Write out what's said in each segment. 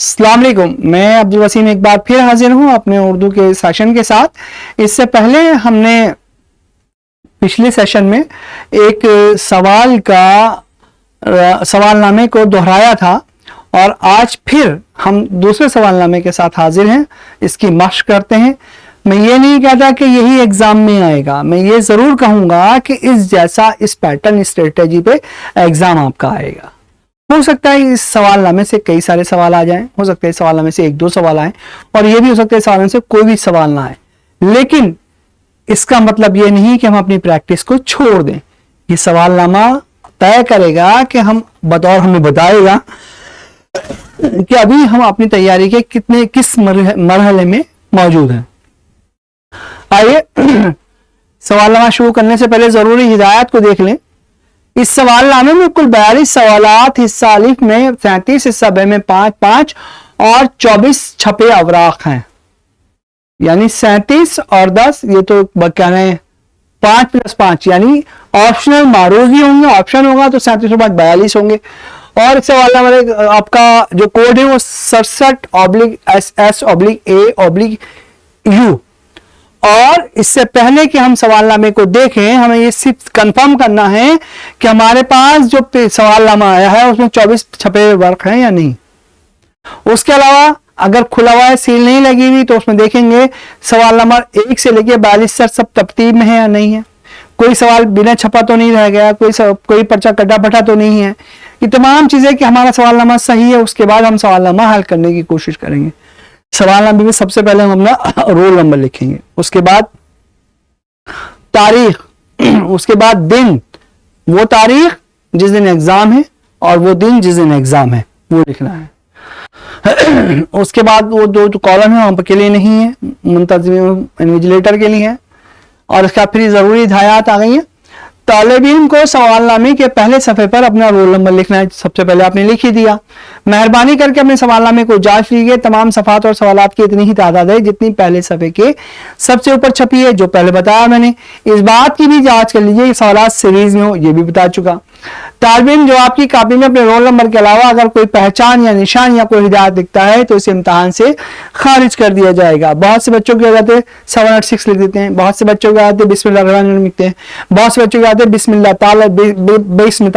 अस्सलाम वालेकुम। मैं अब्दुल वसीम एक बार फिर हाजिर हूं अपने उर्दू के सेशन के साथ। इससे पहले हमने पिछले सेशन में एक सवालनामे को दोहराया था और आज फिर हम दूसरे सवालनामे के साथ हाजिर हैं। इसकी मश्क करते हैं। मैं ये नहीं कहता कि यही एग्जाम में आएगा, मैं ये जरूर कहूंगा कि इस जैसा इस पैटर्न स्ट्रेटेजी पे एग्जाम आपका आएगा। हो सकता है इस सवालनामे से कई सारे सवाल आ जाएं, हो सकता है इस सवालनामे से एक दो सवाल आए और ये भी हो सकता है इस सवालनामे से कोई भी सवाल ना आए। लेकिन इसका मतलब ये नहीं कि हम अपनी प्रैक्टिस को छोड़ दें। ये सवालनामा तय करेगा कि हमें बताएगा कि अभी हम अपनी तैयारी के किस मरहले में मौजूद हैं। आइए सवालनामा शुरू करने से पहले जरूरी हिदायत को देख लें। इस सवालनामे में कुल 42 सवालात, हिस्सा अलिफ में 37, हिस्सा बे में 5-5 और 24 छपे अवराक हैं। यानी 37 और 10, ये तो क्या है 5 + 5 यानी ऑप्शनल मारूजी होंगे। ऑप्शन होगा तो 37 के बाद 42 होंगे। और इस सवालनामे में आपका जो कोड है वो 67/SS/A/U। और इससे पहले कि हम सवालनामे को देखें, हमें ये सिर्फ कंफर्म करना है कि हमारे पास जो सवालनामा आया है उसमें 24 छपे वर्क हैं या नहीं। उसके अलावा अगर खुला हुआ है, सील नहीं लगी हुई, तो उसमें देखेंगे सवाल नंबर 1 से लेके 42 तक सब तरतीब में है या नहीं है। कोई सवाल बिना छपा तो नहीं रह गया, कोई पर्चा कटा फटा तो नहीं है। ये तमाम चीजें कि हमारा सवालनामा सही है, उसके बाद हम सवालनामा हल करने की कोशिश करेंगे। सवालनामे में सबसे पहले हम अपना रोल नंबर लिखेंगे, उसके बाद तारीख, उसके बाद दिन, वो तारीख जिस दिन एग्जाम है और वो दिन जिस दिन एग्जाम है वो लिखना है। उसके बाद वो दो कॉलम है वहां के लिए नहीं है, मुंतजिम इन्विजिलेटर के लिए है। और इसका फिर जरूरी हिदायत आ गई है। तालिब इल्म को सवालनामे के पहले सफ़े पर अपना रोल नंबर लिखना है। सबसे पहले आपने लिख ही दिया। मेहरबानी करके अपने सवालनामे को जांच लीजिए। तमाम सफ़ात और सवालात की इतनी ही तादाद है जितनी पहले सफ़े के सबसे ऊपर छपी है, जो पहले बताया मैंने। इस बात की भी जांच कर लीजिए कि सवालात सीरीज में हो, ये भी बता चुका। तालिब इल्म जो आपकी कापी में अपने रोल नंबर के अलावा अगर कोई पहचान या निशान या कोई हिदायत दिखता है तो इसे इम्तहान से खारिज कर दिया जाएगा। बहुत से बच्चों की आदत है 786 लिख देते हैं, बहुत से बच्चों की आदत है बिस्मिल्लाह लिखते हैं, बहुत से बच्चों की आदत है बिस्मिल्लाह ताला 22 में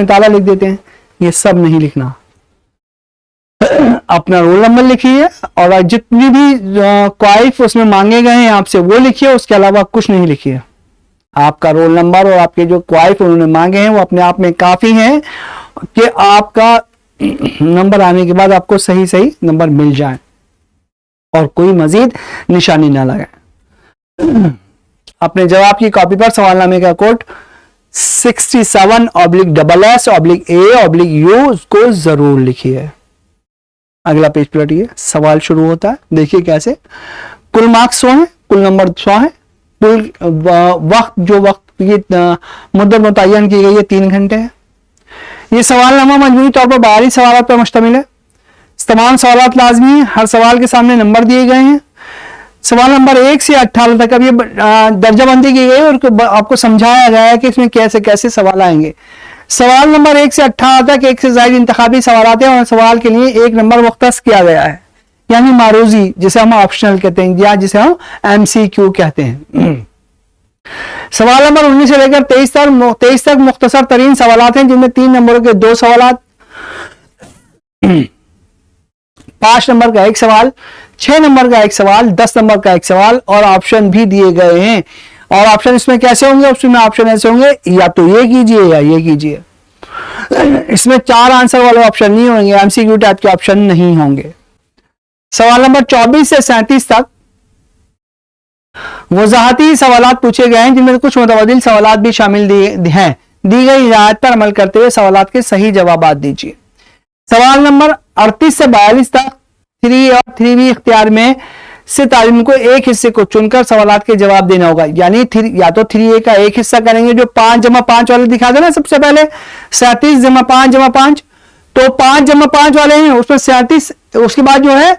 ताला लिख देते हैं। ये सब नहीं लिखना। अपना रोल नंबर लिखिए और जितनी भी क्वाइफ उसमें मांगे गए हैं आपसे वो लिखिए, उसके अलावा कुछ नहीं लिखिए। आपका रोल नंबर और आपके जो क्वाइफ उन्होंने मांगे हैं वो अपने आप में काफी हैं कि आपका नंबर आने के बाद आपको सही सही नंबर मिल जाए और कोई मजीद निशानी ना लगाए। अपने जवाब की कॉपी पर सवालनामे का कोड 67/SS/A/U उसको जरूर लिखिए। अगला पेज पलटिए, सवाल शुरू होता है। देखिए कैसे। कुल मार्क्स 100 है, कुल नंबर 100 है। कुल वक्त ये मुद्दत मुतय्यन की गई है 3 घंटे है। ये सवालनामा मजमूई तौर पर 42 सवाल पर मुश्तमिल है। तमाम सवालात लाजमी है, हर सवाल के सामने नंबर दिए गए हैं। सवाल नंबर 1 से 18 तक अब ये दर्जाबंदी की गई और आपको समझाया गया है कि इसमें कैसे कैसे सवाल आएंगे। सवाल नंबर 1 से 18 तक एक से ज्यादा इंतखाबी सवाल आते हैं और सवाल के लिए एक नंबर मुख्तस किया गया है, यानी मारूजी जिसे हम ऑप्शनल कहते हैं या जिसे हम MCQ कहते हैं। सवाल नंबर 19 से लेकर 23 तक मुख्तसर तरीन सवालात हैं, जिनमें 3 नंबरों के 2 सवालात, 5 नंबर का 1 सवाल, 6 नंबर का 1 सवाल, 10 नंबर का 1 सवाल और ऑप्शन भी दिए गए हैं। और ऑप्शन इसमें कैसे होंगे? उसमें ऑप्शन ऐसे होंगे, या तो ये कीजिए या ये कीजिए। इसमें 4 आंसर वाले ऑप्शन नहीं होंगे, MCQ टाइप के ऑप्शन नहीं होंगे। सवाल नंबर 24 से 37 तक वजाहती सवालात पूछे गए हैं, जिनमें कुछ मुतबादिल सवालात भी शामिल हैं। दी गई हिदायत पर अमल करते हुए सवालात के सही जवाब दीजिए। सवाल नंबर 38 से 42 तक 3 और 3B इख्तियार में से तालिम को एक हिस्से को चुनकर सवालात के जवाब देना होगा। यानी या तो 3A का एक हिस्सा करेंगे जो 5+5 वाले दिखा देना। सबसे पहले 37+5+5, तो 5+5 वाले हैं उसमें 37। उसके बाद जो है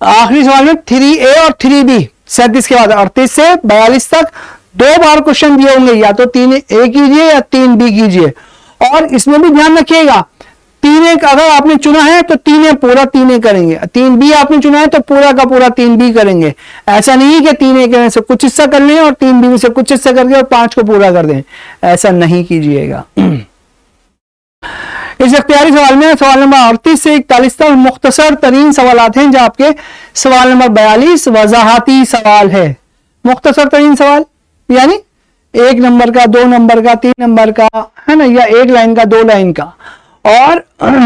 आखिरी सवाल में 3A और 3B 37 के बाद 38 से 42 तक 2 बार क्वेश्चन दिए होंगे, या तो 3A कीजिए या 3B कीजिए। और इसमें भी ध्यान रखिएगा तीन एक अगर आपने चुना है तो तीन पूरा तीन करेंगे, तीन बी आपने चुना है तो पूरा का पूरा तीन बी करेंगे। ऐसा नहीं कि तीन एक में से कुछ हिस्सा कर लें और तीन बी में से कुछ हिस्सा करके और पांच को पूरा कर दें, ऐसा नहीं कीजिएगा। इस इख्तियारी सवाल में सवाल नंबर 38 से 41 तक मुख्तसर तरीन सवालात हैं, जो आपके सवाल नंबर 42 वजाहती सवाल है। मुख्तसर तरीन सवाल यानी 1 नंबर का, 2 नंबर का, 3 नंबर का, है ना, या 1 लाइन का, 2 लाइन का, और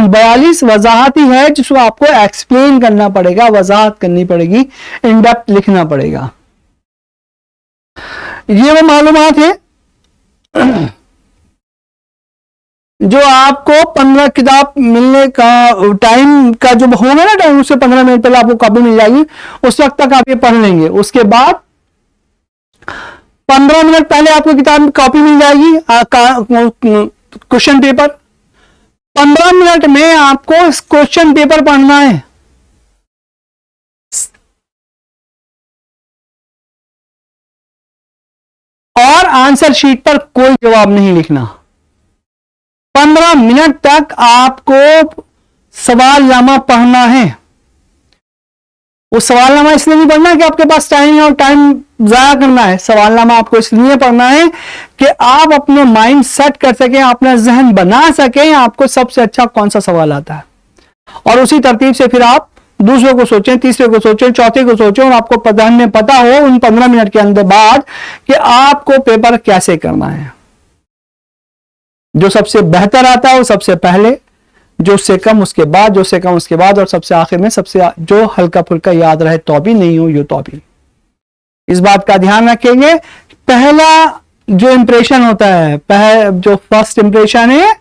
42 वजाहती है जिसको आपको एक्सप्लेन करना पड़ेगा, वजाहत करनी पड़ेगी, इन डेप्थ लिखना पड़ेगा। ये वो मालूमात है जो आपको 15 किताब मिलने का टाइम का जो होगा ना टाइम, उससे 15 मिनट पहले आपको कॉपी मिल जाएगी, उस वक्त तक आप ये पढ़ लेंगे। उसके बाद 15 मिनट पहले आपको किताब में कॉपी मिल जाएगी, क्वेश्चन पेपर। 15 मिनट में आपको क्वेश्चन पेपर पढ़ना है, और आंसर शीट पर कोई जवाब नहीं लिखना। 15 मिनट तक आपको सवालनामा पढ़ना है। वो सवालनामा इसलिए नहीं पढ़ना कि आपके पास टाइम है और टाइम जाया करना है। सवालनामा आपको इसलिए पढ़ना है कि आप अपने माइंड सेट कर सकें, अपना जहन बना सकें आपको सबसे अच्छा कौन सा सवाल आता है, और उसी तरतीब से फिर आप दूसरे को सोचें, तीसरे को सोचें, चौथे को सोचें, और आपको पता हो उन 15 मिनट के अंदर बाद कि आपको पेपर कैसे करना है। जो सबसे बेहतर आता है वो सबसे पहले, जो उससे कम उसके बाद, जो उससे कम उसके बाद, और सबसे आखिर में सबसे जो हल्का फुल्का याद रहे तो भी, नहीं हो यो तो भी। इस बात का ध्यान रखेंगे। पहला जो इंप्रेशन होता है, जो फर्स्ट इंप्रेशन है,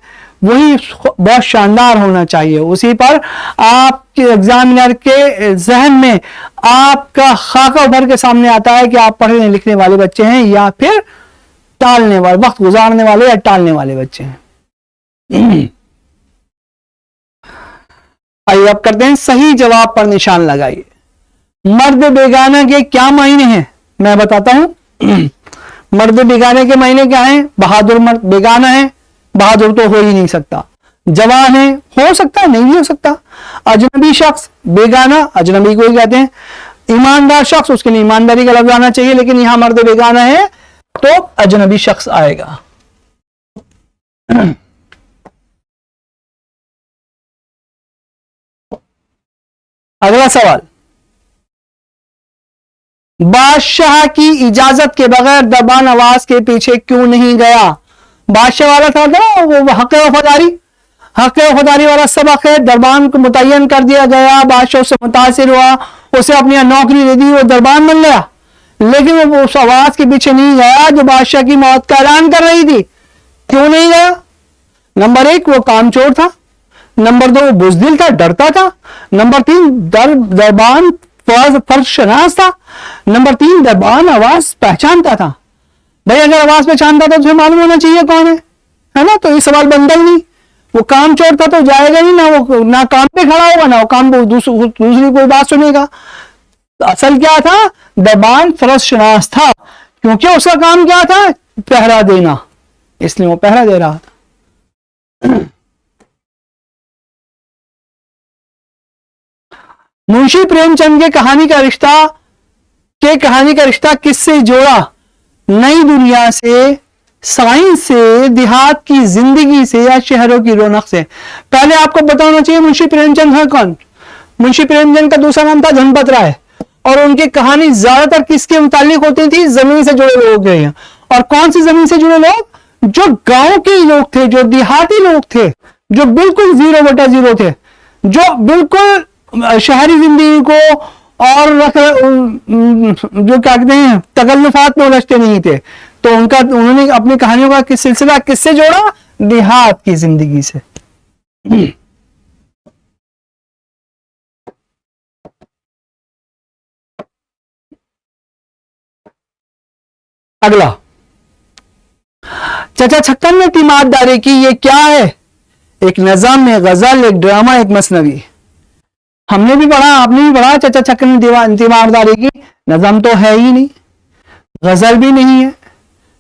वही बहुत शानदार होना चाहिए। उसी पर आपके एग्जामिनर के जहन में आपका खाका उभर के सामने आता है कि आप पढ़ने लिखने वाले बच्चे हैं या फिर टालने वाले, वक्त गुजारने वाले या टालने वाले बच्चे हैं। आइए अब करते हैं सही जवाब पर निशान लगाइए। मर्द बेगाना के क्या मायने हैं मैं बताता हूं। मर्द बेगाने के मायने क्या हैं? बहादुर मर्द बेगाना है, बहादुर तो हो ही नहीं सकता। जवान है, हो सकता है, नहीं हो सकता। अजनबी शख्स बेगाना, अजनबी को ही कहते हैं। ईमानदार शख्स, उसके लिए ईमानदारी का लफ्ज आना चाहिए, लेकिन यहां मर्द बेगाना है तो अजनबी शख्स आएगा। अगला सवाल, बादशाह की इजाजत के बगैर दरबान नवाज के पीछे क्यों नहीं गया? बादशाह वाला था ना वो हक वफादारी वाला सबक है। दरबान को मुतय्यन कर दिया गया, बादशाह से मुतासिर हुआ, उसे अपनी नौकरी दे दी, वो दरबान बन गया, लेकिन वो उस आवाज के पीछे नहीं गया जो बादशाह की मौत का ऐलान कर रही थी। क्यों नहीं गया? नंबर 1 वो कामचोर था, नंबर 2 वो बुज़दिल था, डरता था, नंबर 3 दरबान फर्ज शनास था, नंबर 3 दरबान आवाज पहचानता था। भाई अगर आवाज पहचानता था तो उसे मालूम होना चाहिए कौन है ना? तो ये सवाल बनता ही नहीं। वो कामचोर था तो जाएगा नहीं ना, वो ना काम पे खड़ा होगा ना वो काम पे दूसरी कोई बात सुनेगा। तो असल क्या था? दरबान फर्ज शनास था, क्योंकि उसका काम क्या था? पहरा देना, इसलिए वो पहरा दे रहा था। मुंशी प्रेमचंद के कहानी का रिश्ता किससे जोड़ा? नई दुनिया से, साइंस से, देहात की जिंदगी से, या शहरों की रौनक से? पहले आपको पता होना चाहिए मुंशी प्रेमचंद है कौन। मुंशी प्रेमचंद का दूसरा नाम था धनपत राय, और उनकी कहानी ज्यादातर किसके मुतालिक होती थी? जमीन से जुड़े लोग गए हैं। और कौन सी जमीन से जुड़े लोग? जो गांव के लोग थे, जो देहाती लोग थे, जो बिल्कुल 0/0 थे, जो बिल्कुल शहरी जिंदगी को और जो क्या कहते हैं तकल्लुफात में उलझते नहीं थे। तो उन्होंने अपनी कहानियों का सिलसिला किससे जोड़ा? देहात की जिंदगी से। अगला, चचा छक्कन ने तीमारदारी की, ये क्या है? एक नज़म, एक गजल, एक ड्रामा, एक मसनवी। हमने भी पढ़ा, आपने भी पढ़ा, चचा छक्कन ने तीमारदारी की। नज़म तो है ही नहीं, गजल भी नहीं है,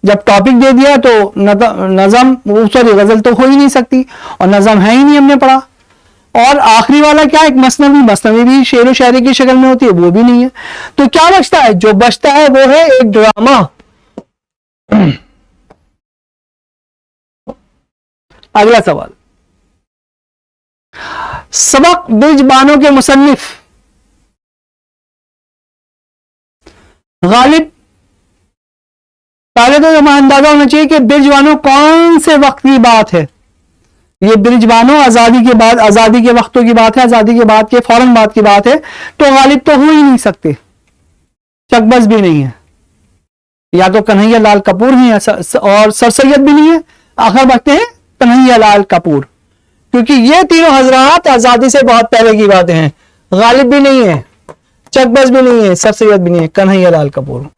जब टॉपिक दे दिया तो नज़म, सॉरी गजल तो हो ही नहीं सकती, और नज़म है ही नहीं, हमने पढ़ा। और आखिरी वाला क्या, एक मसनवी, मसनवी भी शेर व शायरी की शक्ल में होती है, वो भी नहीं है। तो क्या बचता है? जो बचता है वो है एक ड्रामा। अगला सवाल, सबक बिजबानों के मुसन्निफ गालिब। पहले तो हमें अंदाजा होना चाहिए कि बिरजवानों कौन से वक्त की बात है। ये बिरजवानों आजादी के बाद, आजादी के वक्तों की बात है, आजादी के बाद के फौरन बाद की बात है, तो गालिब तो हो ही नहीं सकते, चकबस भी नहीं है, या तो कन्हैया लाल कपूर हैं और सर सैयद भी नहीं है, आखिर बचते हैं कन्हैया लाल कपूर, क्योंकि ये तीनों हजरात आजादी से बहुत पहले की बातें हैं। गालिब भी नहीं है, चकबस भी नहीं है, सर सैयद भी नहीं है, कन्हैया लाल कपूर।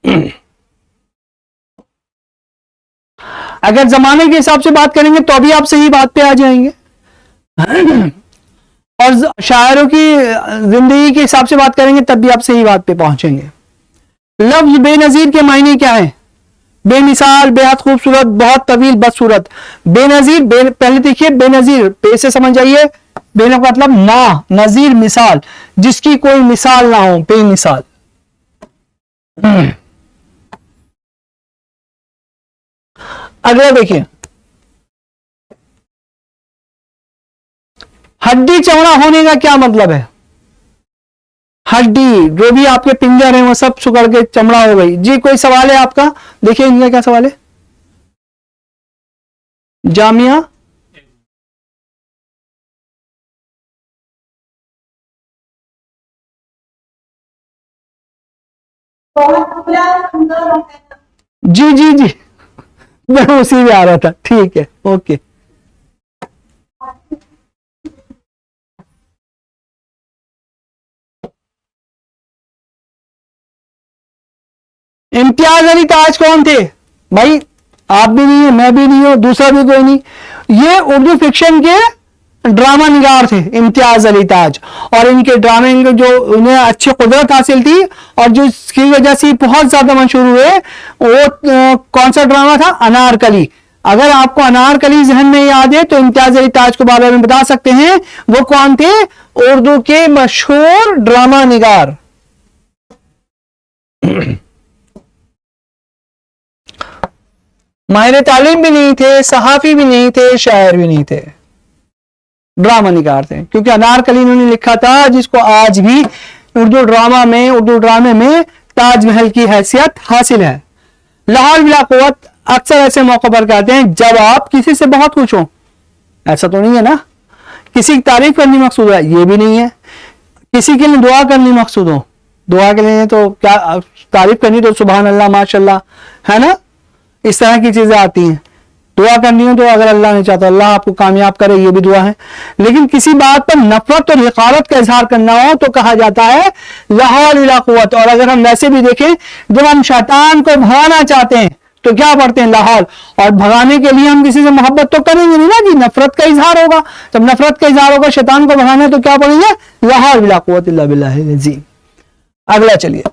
अगर जमाने के हिसाब से बात करेंगे तो भी आप सही बात पे आ जाएंगे, और शायरों की जिंदगी के हिसाब से बात करेंगे तब भी आप सही बात पे पहुंचेंगे। लफ्ज बेनजीर के मायने क्या है? बेमिसाल, बेहद खूबसूरत, बहुत तवील, बदसूरत। बेनजीर, पहले देखिए बेनजीर, पे से समझ जाइए, बेन का मतलब ना, नजीर मिसाल, जिसकी कोई मिसाल ना हो, बेमिसाल। अगला देखिए, हड्डी चमड़ा होने का क्या मतलब है? हड्डी, जो भी आपके पिंजर हैं वो सब सुगड़ के चमड़ा हो गई। जी कोई सवाल है आपका? देखिए इनका क्या सवाल है। जामिया जी जी जी, मैं उसी में आ रहा था, ठीक है, ओके। इम्तियाज अली ताज कौन थे भाई? आप भी नहीं है, मैं भी नहीं हूं, दूसरा भी कोई नहीं, ये उर्दू फिक्शन के ड्रामा निगार थे इम्तियाज अली ताज। और इनके ड्रामे जो उन्हें अच्छी कुदरत हासिल थी और जो इसकी वजह से बहुत ज्यादा मशहूर हुए, वो कौन सा ड्रामा था? अनारकली। अगर आपको अनारकली जहन में याद है तो इम्तियाज अली ताज के बारे में बता सकते हैं, वो कौन थे? उर्दू के मशहूर ड्रामा निगार। माहिर तालीम भी नहीं थे, सहाफी भी नहीं थे, शायर भी नहीं थे, ड्रामा निगार थे। क्योंकि अनारकली उन्होंने लिखा था जिसको आज भी उर्दू ड्रामे में ताजमहल की हैसियत हासिल है। लाहौल बिला कुव्वत अक्सर ऐसे मौकों पर कहते हैं जब आप किसी से बहुत खुश हो। ऐसा तो नहीं है ना? किसी की तारीफ करनी मकसूद है, ये भी नहीं है। किसी के लिए दुआ करनी मकसूद हो, दुआ के लिए तो क्या तारीफ करनी, तो सुभान अल्लाह, माशाल्लाह, है ना, इस तरह की चीजें आती हैं। दुआ करनी हो तो अगर अल्लाह ने चाहता अल्लाह आपको कामयाब करे, ये भी दुआ है। लेकिन किसी बात पर नफरत और हिकारत का इजहार करना हो तो कहा जाता है लाहौल बिला कुव्वत। और अगर हम वैसे भी देखें, जब हम शैतान को भगाना चाहते हैं तो क्या पढ़ते हैं? लाहौल। और भगाने के लिए हम किसी से मोहब्बत तो करेंगे नहीं ना जी, नफरत का इजहार होगा। जब नफरत का इजहार होगा, शैतान को भगाना है तो क्या पढ़ेंगे? लाहौल बिला कुव्वत इल्ला बिल्लाहिल अज़ीम। अगला चलिए,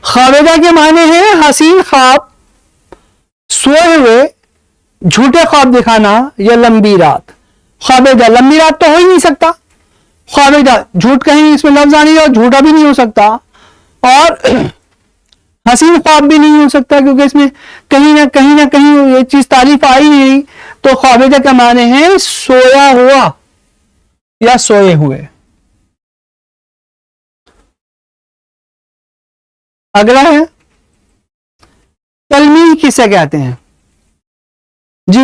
खाबेदा के मायने हैं हसीन ख्वाब, सोए हुए, झूठे ख्वाब दिखाना या लंबी रात। खाबेदा, लंबी रात तो हो ही नहीं सकता। खाबेदा झूठ, कहीं इसमें लफ्ज आनी और झूठा भी नहीं हो सकता, और हसीन ख्वाब भी नहीं हो सकता क्योंकि इसमें कहीं ना कहीं ये चीज तारीफ आई नहीं। तो खाबेदा का माने हैं सोया हुआ या सोए हुए। अगला है तलमीह किसे कहते हैं जी?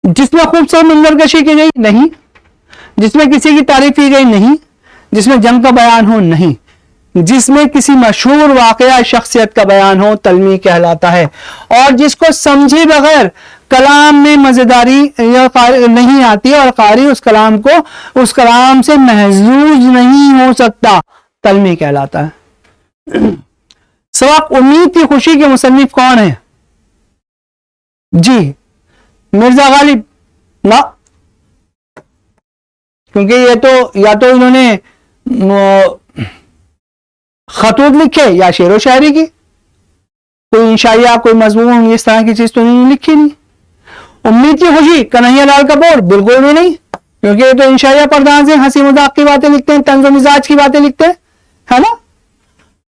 जिसमें खूबसूरत मंजरकशी की गई नहीं, जिसमें किसी की तारीफ की गई नहीं, जिसमें जंग का बयान हो नहीं, जिसमें किसी मशहूर वाकया शख्सियत का बयान हो, तलमीह कहलाता है। और जिसको समझे बगैर कलाम में मजेदारी या नहीं आती और कारी उस कलाम से महजूज नहीं हो सकता, तलमीह कहलाता है। सबक उम्मीद की खुशी के मुसन्निफ कौन है जी? मिर्जा गालिब ना, क्योंकि ये तो या तो इन्होंने खतूत लिखे या शेरो शायरी की, कोई इंशाइया कोई मजमून इस तरह की चीज तो नहीं लिखी नहीं। उम्मीद की खुशी कन्हैया लाल कपूर बिल्कुल भी नहीं, क्योंकि ये तो इंशाइया पर्दान से हंसी मजाक की बातें लिखते हैं, तंज मिजाज की बातें लिखते हैं, है ना।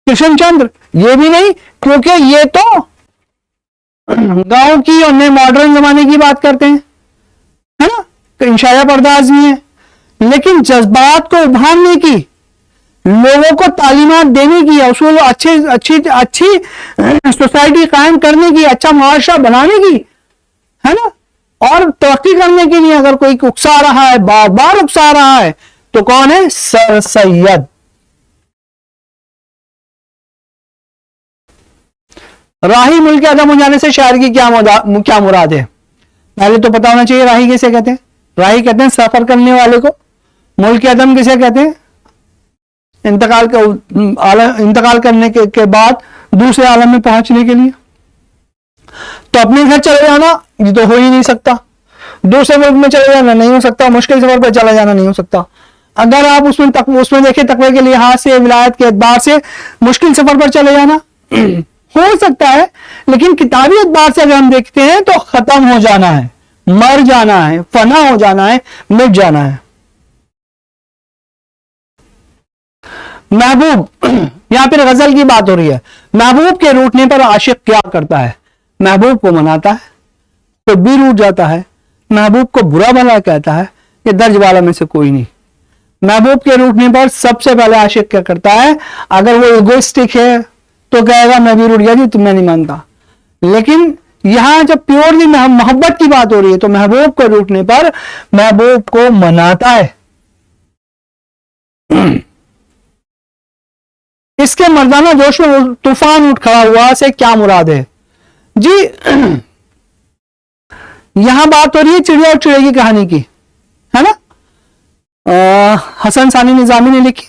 कृष्ण चंद्र ये भी नहीं, क्योंकि ये तो गांव की और नए मॉडर्न जमाने की बात करते हैं, है ना। तो इंशाइया पर्दाज भी है, लेकिन जज्बात को उभारने की, लोगों को तालीमात देने की, उसूल अच्छी अच्छी अच्छी सोसाइटी कायम करने की, अच्छा मुआशरा बनाने की, है ना, और तरक्की करने के लिए अगर कोई उकसा रहा है, बार बार उकसा रहा है, तो कौन है? सर सैयद। राही मुल्क अदम हो जाने से शायर की क्या मुराद है? पहले तो पता होना चाहिए राही किसे कहते हैं। राही कहते हैं सफर करने वाले को। मुल्क अदम किसे कहते हैं? इंतकाल करने के बाद दूसरे आलम में पहुंचने के लिए। तो अपने घर चले जाना ये तो हो ही नहीं सकता, दूसरे मुल्क में चले जाना नहीं हो सकता, मुश्किल सफर पर चला जाना नहीं हो सकता। अगर आप उसमें देखें तकवे के लिहाज से, विलायत के एतबार से मुश्किल सफर पर चले जाना हो सकता है, लेकिन किताबी एतबार से अगर हम देखते हैं तो खत्म हो जाना है, मर जाना है, फना हो जाना है, मिट जाना है। महबूब, यहां पर गजल की बात हो रही है। महबूब के रूठने पर आशिक क्या करता है? महबूब को मनाता है, तो भी रूठ जाता है। महबूब को बुरा भला कहता है, ये दर्ज वाला में से कोई नहीं। महबूब के रूठने पर सबसे पहले आशिक क्या करता है? अगर वो इगोइस्टिक है तो कहेगा मैं भी रूठ गया जी, तुम्हें नहीं मानता। लेकिन यहां जब प्योरली मोहब्बत की बात हो रही है तो महबूब को रूठने पर महबूब को मनाता है। इसके मर्दाना जोश में तूफान उठ खड़ा हुआ से क्या मुराद है जी? यहां बात हो रही है चिड़िया और चिड़े की कहानी की, है ना। हसन सानी निजामी ने लिखी।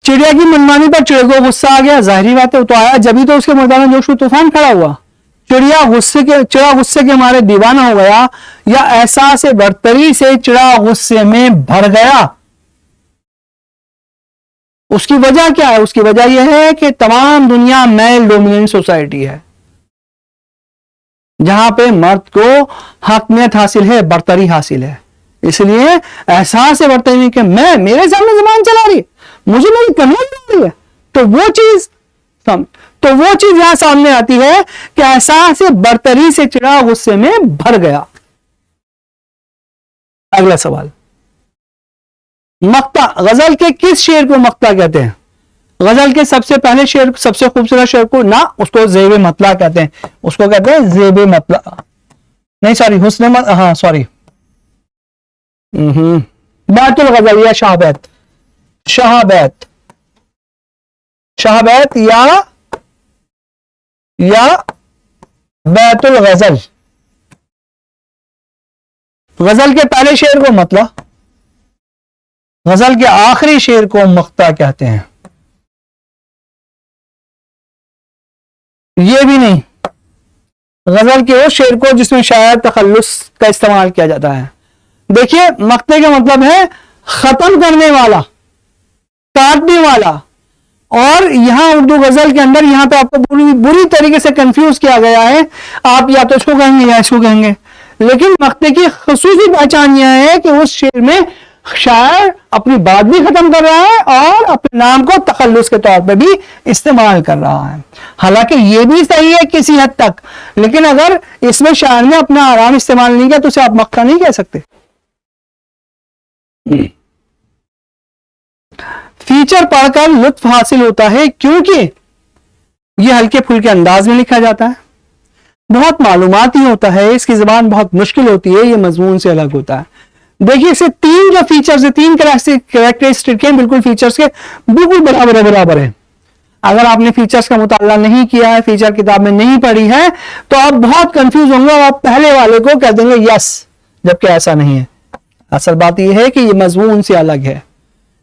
चिड़िया की मनमानी पर चिड़े को गुस्सा आ गया, जाहिर बात है, तो आया जब ही तो उसके मर्दाना जोश में तूफान खड़ा हुआ। चिड़ा गुस्से के मारे दीवाना हो गया, या एहसास बरतरी से चिड़ा गुस्से में भर गया। उसकी वजह क्या है? उसकी वजह यह है कि तमाम दुनिया मेल डोमिनेंट सोसाइटी है, जहां पे मर्द को हकमियत हासिल है, बरतरी हासिल है। इसलिए एहसास है बरतरी कि मेरे सामने जबान चला रही है, मुझे मेरी कमियां मिल रही है, तो वो चीज यहां सामने आती है कि एहसास बरतरी से चिड़ा गुस्से में भर गया। अगला सवाल, मक्ता, गजल के किस शेर को मक्ता कहते हैं? गजल के सबसे पहले शेर, सबसे खूबसूरत शेर को ना, उसको ज़ेबे मतला कहते हैं। उसको कहते हैं ज़ेबे मतला, नहीं सॉरी, हुस्न हाँ सॉरी, बैतुल गजल या शाहबैत, शाहबैत, शाहबैत या बैतुल गजल। गजल के पहले शेर को मतला, गजल के आखिरी शेर को मक्ता कहते हैं। ये भी नहीं, गजल के उस शेर को जिसमें शायद तखल्लुस का इस्तेमाल किया जाता है। देखिए, मक्ते का मतलब है खत्म करने वाला, काटने वाला। और यहां उर्दू गजल के अंदर यहां पे आपको बुरी तरीके से कंफ्यूज किया गया है। आप या तो इसको कहेंगे या इसको कहेंगे, लेकिन मक्ते की खुसूसी पहचान यह है कि उस शेर में शायर अपनी बात भी खत्म कर रहा है और अपने नाम को तखल्लुस के तौर पे भी इस्तेमाल कर रहा है। हालांकि ये भी सही है किसी हद तक, लेकिन अगर इसमें शायर ने अपना आराम इस्तेमाल नहीं किया तो उसे आप मक्ता नहीं कह सकते। फीचर पढ़कर लुत्फ हासिल होता है क्योंकि यह हल्के फुल्के अंदाज में लिखा जाता है, बहुत मालूमाती होता है, इसकी जबान बहुत मुश्किल होती है, यह मजमून से अलग होता है। देखिए, इसे तीन जो फीचर्स है, तीन कैरेक्टरिस्टिक हैं, बिल्कुल फीचर्स के बिल्कुल बराबर है। अगर आपने फीचर्स का मुताला नहीं किया है, फीचर किताब में नहीं पढ़ी है, तो आप बहुत कंफ्यूज होंगे और आप पहले वाले को कह देंगे यस, जबकि ऐसा नहीं है। असल बात यह है कि यह मजमून से अलग है,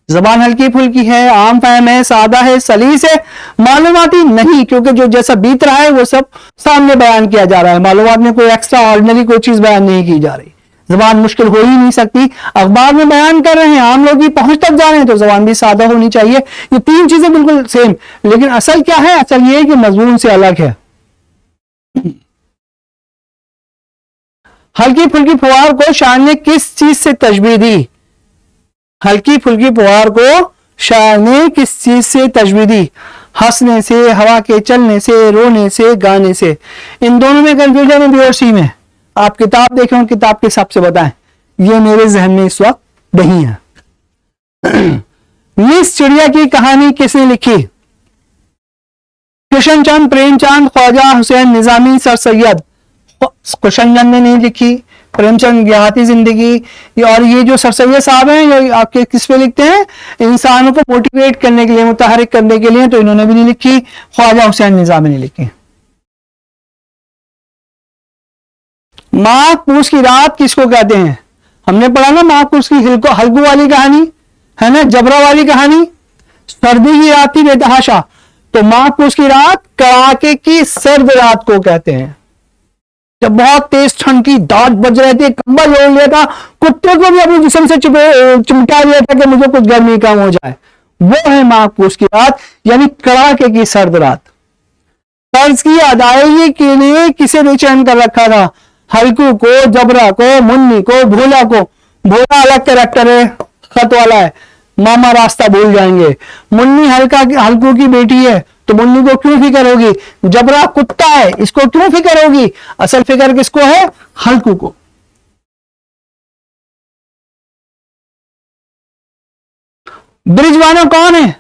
जबान हल्की फुल्की है, आम फहम है, सादा है, सलीस है, मालूमाती नहीं, क्योंकि जो जैसा बीत रहा है वो सब सामने बयान किया जा रहा है। मालूमात में कोई एक्स्ट्रा ऑर्डिनरी कोई चीज बयान नहीं की जा रही, जबान मुश्किल हो ही नहीं सकती। अखबार में बयान कर रहे हैं, आम लोग भी पहुंच तक जा रहे हैं, तो जबान भी सादा होनी चाहिए। ये तीन चीजें बिल्कुल सेम, लेकिन असल क्या है? असल ये है कि मजमून से अलग है। हल्की फुल्की फुहार को शायर ने किस चीज से तशबीह दी? हल्की फुल्की फुहार को शायर ने किस चीज से तशबीह दी? हंसने से, हवा के चलने से, रोने से, गाने से। इन दोनों में कंफ्यूजन है, बी और सी में। आप किताब देखें और किताब के हिसाब से बताएं। ये मेरे जहन में इस वक्त नहीं है। मिस चिड़िया की कहानी किसने लिखी? कृष्णचंद, प्रेमचंद, ख्वाजा हुसैन निजामी, सर सैयद। कृष्णचंद ने नहीं लिखी, प्रेमचंद गियाती जिंदगी, और ये जो सर सैयद साहब हैं ये आपके किस पे लिखते हैं? इंसानों को मोटिवेट करने के लिए, मुतहरिक करने के लिए, तो इन्होंने भी नहीं लिखी। ख्वाजा हुसैन निजामी ने लिखी। माघ पूस की रात किसको कहते हैं? हमने पढ़ा ना माघ पूस की हल्कू वाली कहानी है ना, जबरा वाली कहानी। सर्दी की रात थी बेतहाशा, तो माघ पूस की रात कड़ाके की सर्द रात को कहते हैं, जब बहुत तेज ठंड की दांत बज रहे थे, कंबल ओढ़ लिया था, कुत्ते को भी अपने जिस्म से चिमटा लिया था कि मुझे कुछ गर्मी कम हो जाए। वो है माघ पूस की रात, यानी कड़ाके की सर्द रात। कर्ज की अदायगी के लिए किसे बेचैन कर रखा था? हल्कू को, जबरा को, मुन्नी को, भोला को। भोला अलग कैरेक्टर है, खत वाला है, मामा रास्ता भूल जाएंगे। मुन्नी हल्कू की बेटी है, तो मुन्नी को क्यों फिक्र होगी? जबरा कुत्ता है, इसको क्यों फिक्र होगी? असल फिक्र किसको है? हल्कू को। ब्रिजवाना कौन है?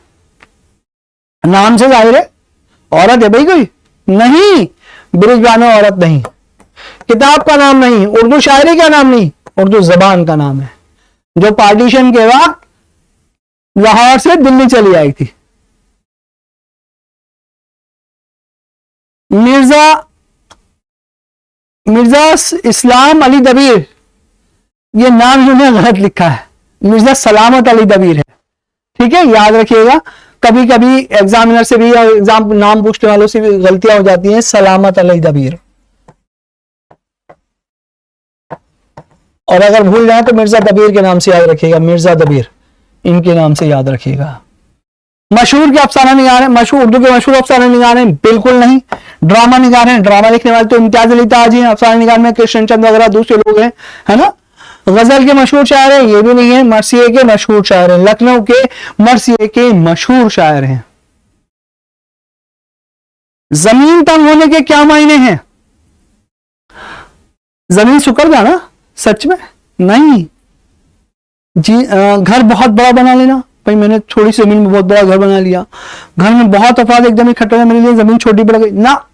नाम से जाहिर है औरत है भाई कोई? नहीं, ब्रिजवाना औरत नहीं, किताब का नाम नहीं, उर्दू शायरी का नाम नहीं, उर्दू जबान का नाम है, जो पार्टीशन के वक्त लाहौर से दिल्ली चली आई थी। मिर्जा इस्लाम अली दबीर, ये नाम इन्होंने गलत लिखा है, मिर्जा सलामत अली दबीर है। ठीक है, याद रखिएगा। कभी कभी एग्जामिनर से भी और एग्जाम नाम पूछने वालों से भी गलतियां हो जाती हैं। सलामत अली दबीर, और अगर भूल जाए तो मिर्जा दबीर के नाम से याद रखिएगा, मिर्जा दबीर, इनके नाम से याद रखिएगा। मशहूर के अफसाना निगार हैं, मशहूर उर्दू के मशहूर अफसाना निगार हैं? बिल्कुल नहीं। ड्रामा निगार हैं, ड्रामा लिखने वाले तो इम्तियाज अली ताज हैं, अफसाना निगार में कृष्णचंद वगैरह दूसरे लोग हैं, है ना। गजल के मशहूर शायर हैं? ये भी नहीं है। मरसिए के मशहूर शायर हैं, लखनऊ के मरसिए के मशहूर शायर हैं। जमीन तंग होने के क्या मायने हैं? जमीन सुकर जाना? सच में नहीं जी। घर बहुत बड़ा बना लेना, भाई मैंने थोड़ी सी जमीन में बहुत बड़ा घर बना लिया, घर में बहुत अफराद एकदम इकट्ठे हैं, मेरे लिए जमीन छोटी पड़ गई ना।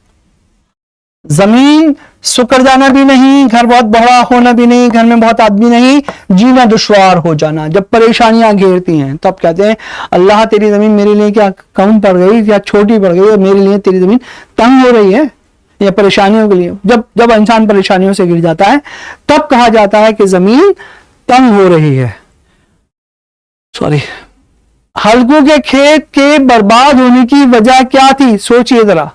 जमीन सुकर जाना भी नहीं, घर बहुत बड़ा होना भी नहीं, घर में बहुत आदमी नहीं, जीना दुश्वार हो जाना। जब परेशानियां घेरती हैं तब कहते हैं अल्लाह तेरी जमीन मेरे लिए क्या कम पड़ गई या छोटी पड़ गई, और मेरे लिए तेरी जमीन तंग हो रही है या परेशानियों के लिए। जब जब इंसान परेशानियों से घिर जाता है तब कहा जाता है कि जमीन तंग हो रही है। सॉरी। हल्कू के खेत के बर्बाद होने की वजह क्या थी? सोचिए जरा।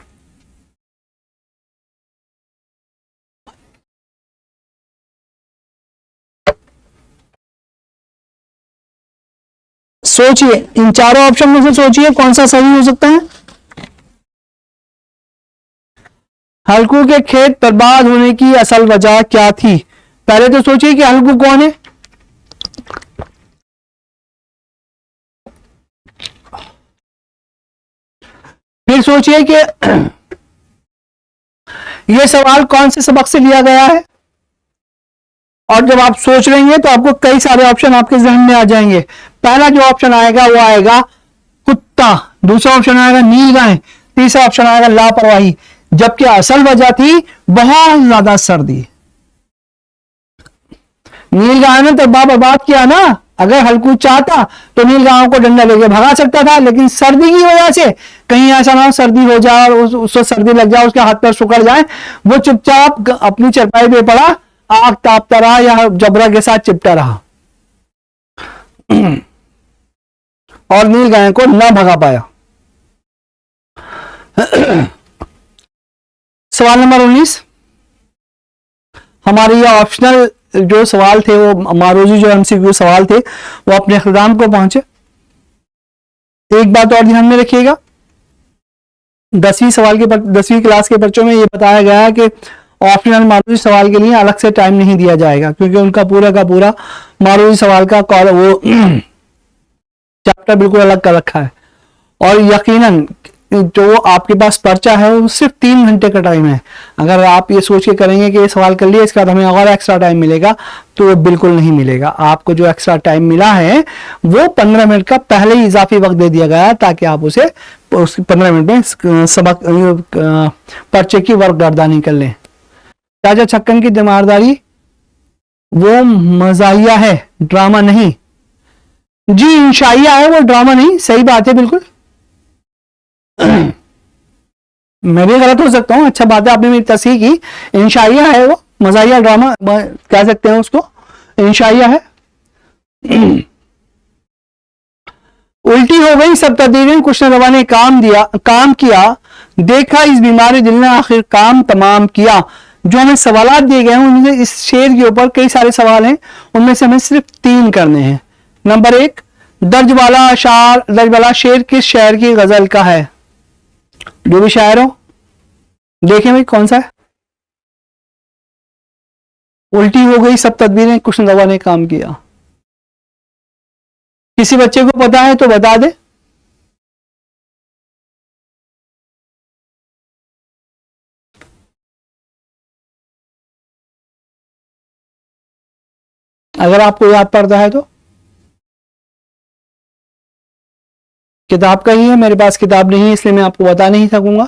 सोचिए, इन चारों ऑप्शन में से सोचिए कौन सा सही हो सकता है। हल्कू के खेत बर्बाद होने की असल वजह क्या थी? पहले तो सोचिए कि हल्कू कौन है। फिर सोचिए कि यह सवाल कौन से सबक से लिया गया है। और जब आप सोच लेंगे तो आपको कई सारे ऑप्शन आपके जहन में आ जाएंगे। पहला जो ऑप्शन आएगा वो आएगा कुत्ता, दूसरा ऑप्शन आएगा नील गाय, तीसरा ऑप्शन आएगा लापरवाही, जबकि असल वजह थी बहुत ज्यादा सर्दी। नील गाय ने तो बर्बाद किया ना। अगर हल्कू चाहता तो नील गायों को डंडा लेके भगा सकता था, लेकिन सर्दी की वजह से कहीं ऐसा ना हो सर्दी हो जाए और उसको सर्दी लग जाए, उसके हाथ पैर सुखड़ जाए, वो चुपचाप अपनी चरपाई पे पड़ा, आग तापता रहा या जबरा के साथ चिपटा रहा और नील गाय को ना भगा पाया। सवाल नंबर 19, हमारी ये ऑप्शनल जो सवाल थे वो मारूजी जो एमसीक्यू सवाल थे वो अपने अख्ताम को पहुंचे। एक बात और ध्यान में रखिएगा, 10वीं क्लास के बच्चों में ये बताया गया है कि ऑप्शनल मारूजी सवाल के लिए अलग से टाइम नहीं दिया जाएगा, क्योंकि उनका पूरा का पूरा मारूजी सवाल का वो चैप्टर बिल्कुल अलग कर रखा है। और यकीनन जो आपके पास पर्चा है वो सिर्फ 3 घंटे का टाइम है। अगर आप ये सोच के करेंगे कि ये सवाल कर लिया इसके बाद हमें और एक्स्ट्रा टाइम मिलेगा, तो वो बिल्कुल नहीं मिलेगा। आपको जो एक्स्ट्रा टाइम मिला है वो 15 मिनट का पहले ही इजाफी वक्त दे दिया गया है, ताकि आप उसे उस 15 मिनट में सबक पर्चे की वर्कगर्दानी कर लें। राजा छक्कन की तीमारदारी वो मजाहिया है, ड्रामा नहीं। जी इंशाइया है, वो ड्रामा नहीं। सही बात है, बिल्कुल। मैं भी गलत हो सकता हूं, अच्छा बात है आपने मेरी तस्हीह की। इंशाइया है वो, मजाहिया ड्रामा कह सकते हैं उसको, इंशाइया है। उल्टी हो गई सब तकदीरें, कुछ न रवा ने काम किया, देखा इस बीमारी दिल ने आखिर काम तमाम किया। जो हमें सवालात दिए गए हैं उनमें इस शेर के ऊपर कई सारे सवाल हैं, उनमें से हमें सिर्फ 3 करने हैं। नंबर 1, दर्ज वाला शेर किस शायर की गजल का है? जो भी शायर हो देखें भाई कौन सा है। उल्टी हो गई सब तदबीरें, कुछ न रवा ने काम किया। किसी बच्चे को पता है तो बता दे। अगर आपको याद पड़ता है तो। किताब का ही है, मेरे पास किताब नहीं है इसलिए मैं आपको बता नहीं सकूंगा।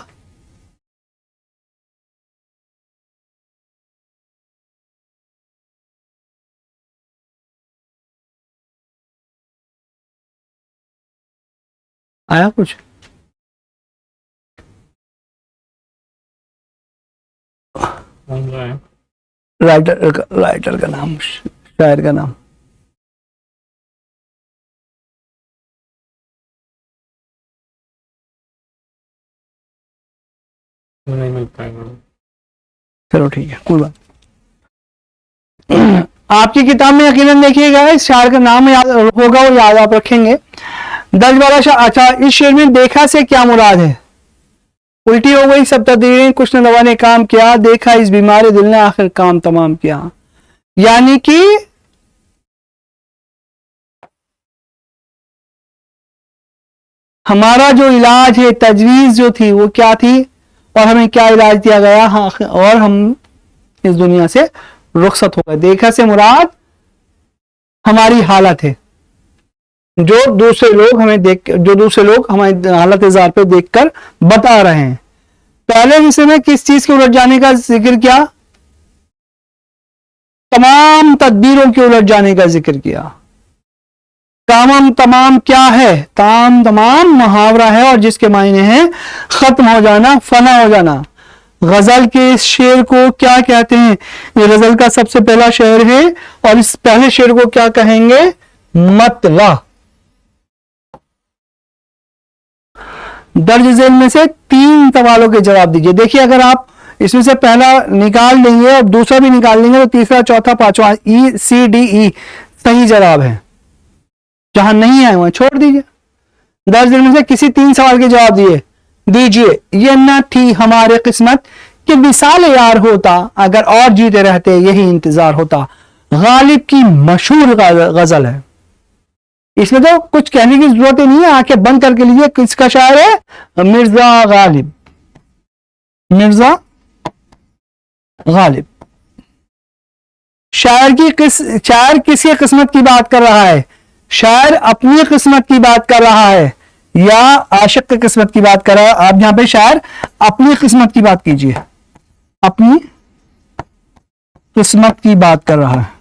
आया कुछ? राइटर का नाम, शायर का नाम। नहीं मिल पाएगा। चलो ठीक है, कोई बात। आपकी किताब में यकीनन देखिएगा इस शायर का नाम याद होगा, वो याद आप रखेंगे। दर्ज वाला अच्छा, इस शेर में देखा से क्या मुराद है? उल्टी हो गई सब तकदीरें, कुछ न रवा ने काम किया, देखा इस बीमारी दिल ने आखिर काम तमाम किया। यानी कि हमारा जो इलाज है, तजवीज जो थी वो क्या थी, और हमें क्या इलाज दिया गया, हाँ, और हम इस दुनिया से रुखसत हो गए। देखा से मुराद हमारी हालत है, जो दूसरे लोग हमारी हालत जार पे देखकर बता रहे हैं। पहले हिस्से में किस चीज के उलट जाने का जिक्र किया? तमाम तदबीरों के उलट जाने का जिक्र किया। तमाम क्या है? तमाम मुहावरा है, और जिसके मायने हैं खत्म हो जाना, फना हो जाना। गजल के इस शेर को क्या कहते हैं? ये गजल का सबसे पहला शेर है, और इस पहले शेर को क्या कहेंगे? मतला। दर्ज झेल में से 3 सवालों के जवाब दीजिए। देखिए, अगर आप इसमें से पहला निकाल लेंगे और दूसरा भी निकाल लेंगे तो तीसरा, चौथा, पांचवा, ECDE सही जवाब है। जहां नहीं है वहां छोड़ दीजिए। दर्ज झेल में से किसी 3 सवाल के जवाब दीजिए। ये न थी हमारे किस्मत कि विसाल यार होता, अगर और जीते रहते यही इंतजार होता। गालिब की मशहूर गजल है, इसमें तो कुछ कहने की जरूरत ही नहीं है, आंखें बंद करके लीजिए। किसका शायर है? मिर्जा गालिब। मिर्जा गालिब। शायर किसकी किस्मत की बात कर रहा है? शायर अपनी किस्मत की बात कर रहा है या आशिक की किस्मत की बात कर रहा है? आप यहां पे शायर अपनी किस्मत की बात कीजिए, अपनी किस्मत की बात कर रहा है,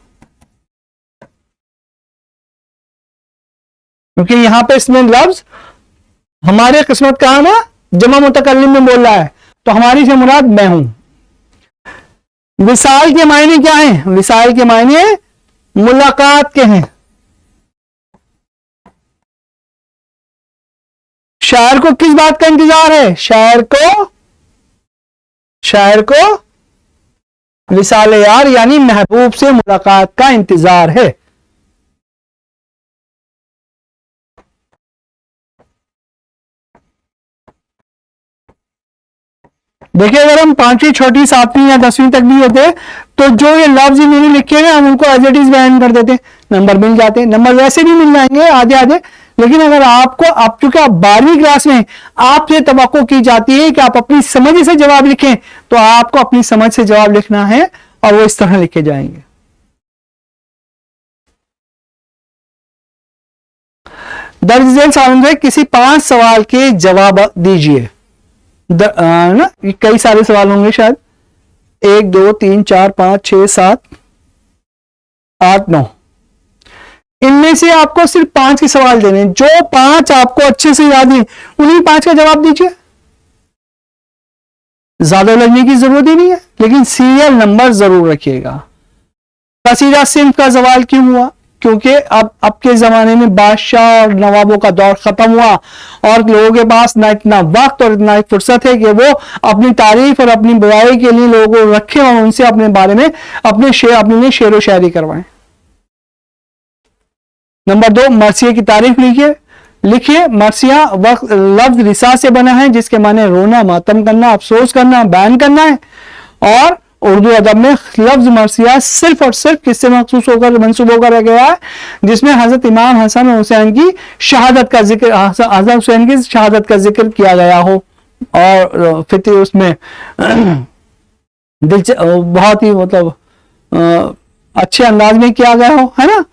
क्योंकि यहां पे इसमें लफ्ज हमारे किस्मत का है ना, जमा मुतकल्लिम में बोल रहा है, तो हमारी से मुराद मैं हूं। विसाल के मायने क्या हैं? विसाल के मायने मुलाकात के हैं। शायर को किस बात का इंतजार है? शायर को विसाल यार यानी महबूब से मुलाकात का इंतजार है। देखिए अगर हम 5वीं, 6वीं, 7वीं या 10वीं तक भी होते तो जो ये लफ्ज इन्होंने लिखे हैं हम उनको एज इट इज बयान कर देते, नंबर मिल जाते। नंबर वैसे भी मिल जाएंगे आधे आधे, लेकिन अगर आपको अब चूंकि आप 12वीं क्लास में आपसे तवक्को की जाती है कि आप अपनी समझ से जवाब लिखें, तो आपको अपनी समझ से जवाब लिखना है और वो इस तरह लिखे जाएंगे। दर्ज झेल सवाल से किसी 5 सवाल के जवाब दीजिए। ना कई सारे सवाल होंगे शायद, 1 2 3 4 5 6 7 8 9, इनमें से आपको सिर्फ 5 के सवाल देने, जो 5 आपको अच्छे से याद है उन्हीं 5 का जवाब दीजिए। ज्यादा लगने की जरूरत ही नहीं है, लेकिन सीरियल नंबर जरूर रखिएगा। कसीदा सिंफ का सवाल क्यों हुआ? क्योंकि अब के जमाने में बादशाह और नवाबों का दौर खत्म हुआ और लोगों के पास ना इतना वक्त और इतना फुर्सत है कि वो अपनी तारीफ और अपनी बुराई के लिए लोगों को रखें और उनसे अपने बारे में अपने लिए शेर व शायरी करवाएं। नंबर 2, मरसिया की तारीफ लिखिए। मरसिया वक्त लफ्ज रिसा से बना है जिसके माने रोना, मातम करना, अफसोस करना, बयान करना है। और उर्दू अदब में लफ्ज मरसिया सिर्फ और सिर्फ किससे मखसूस होकर मंसूब होकर रह गया है, जिसमें हजरत इमाम हसन हुसैन की शहादत का जिक्र, हजरत हुसैन की शहादत का जिक्र किया गया हो और फिर उसमें बहुत ही मतलब अच्छे अंदाज में किया गया हो, है ना।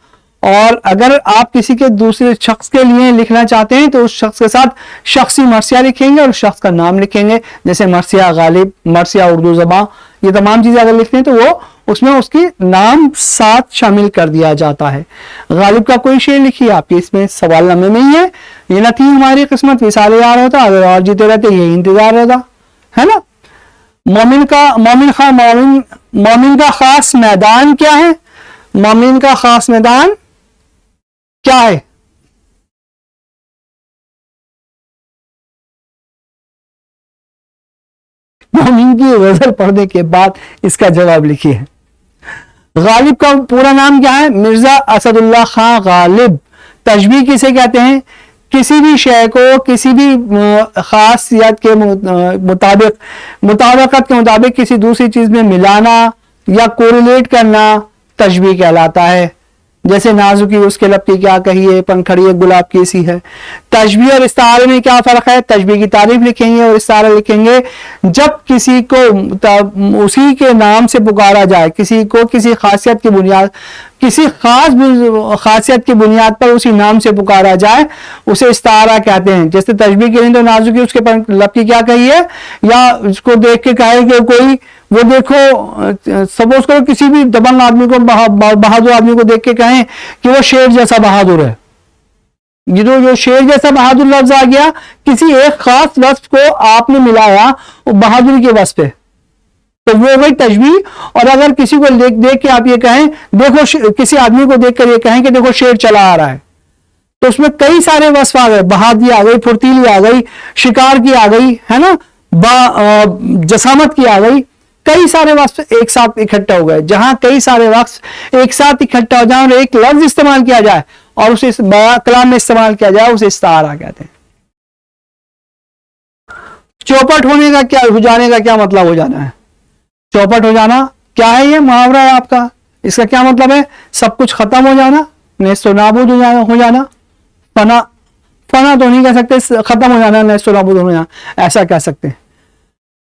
और अगर आप किसी के दूसरे शख्स के लिए लिखना चाहते हैं तो उस शख्स के साथ शख्सी मरसिया लिखेंगे और शख्स का नाम लिखेंगे, जैसे मरसिया गालिब, मरसिया उर्दू ज़बां, ये तमाम चीजें अगर लिखते हैं तो वो उसमें उसकी नाम साथ शामिल कर दिया जाता है। गालिब का कोई शेर लिखिए, आपके इसमें सवालनामे में ही है। ये ना थी हमारी किस्मत विसाल यार होता, अगर और जीते रहते यही इंतजार रहता, है ना। मोमिन का खास मैदान क्या है? मोमिन का खास मैदान क्या है? मोमिन की गजल पढ़ने के बाद इसका जवाब लिखिए। गालिब का पूरा नाम क्या है? मिर्जा असदुल्लाह खां गालिब। तशबीह किसे कहते हैं? किसी भी शय को किसी भी खासियत के मुताबिकत के मुताबिक किसी दूसरी चीज में मिलाना या कोरिलेट करना तशबीह कहलाता है। जैसे नाजुकी उसके लब की क्या कहिए, पंखड़ी गुलाब की सी है। तशबीह और इस्तारे में क्या फर्क है? तशबीह की तारीफ लिखेंगे और इस्तारा लिखेंगे जब किसी को उसी के नाम से पुकारा जाए, किसी को किसी खासियत की बुनियाद, किसी खास खासियत की बुनियाद पर उसी नाम से पुकारा जाए, उसे इस्तारा कहते हैं। जैसे तशबीह के लिए तो नाजुकी उसके लब की क्या कहिए, या उसको देख के कहे कि कोई, वो देखो सपोज करो किसी भी दबंग आदमी को, बहादुर आदमी को देख के कहें कि वो शेर जैसा बहादुर है, ये जो शेर जैसा बहादुर लफ्ज आ गया, किसी एक खास वस्फ को आपने मिलाया वो बहादुरी के वस्फ पे, तो वो वही तशबीह। और अगर किसी को देख के आप ये कहें, देखो किसी आदमी को देखकर ये कहें कि देखो शेर चला आ रहा है, तो उसमें कई सारे वस्फ आ गए, बहादुरी आ गई, फुर्तीली आ गई, शिकार की आ गई, है ना, जसामत की आ गई, कई सारे वस्फ एक साथ इकट्ठा हो गए। जहां कई सारे वस्फ एक साथ इकट्ठा हो जाए और एक लफ्ज इस्तेमाल किया जाए और उसे कलाम में इस्तेमाल किया जाए, उसे इस्तारा कहते हैं। चौपट होने का क्या, हो जाने का क्या मतलब हो जाना है? चौपट हो जाना क्या है? ये मुहावरा है आपका, इसका क्या मतलब है? सब कुछ खत्म हो जाना, नेस्तो नाबूद हो जाना। फना तो नहीं कह सकते, खत्म हो जाना, नेस्तो नाबूद हो जाना, ऐसा कह सकते हैं।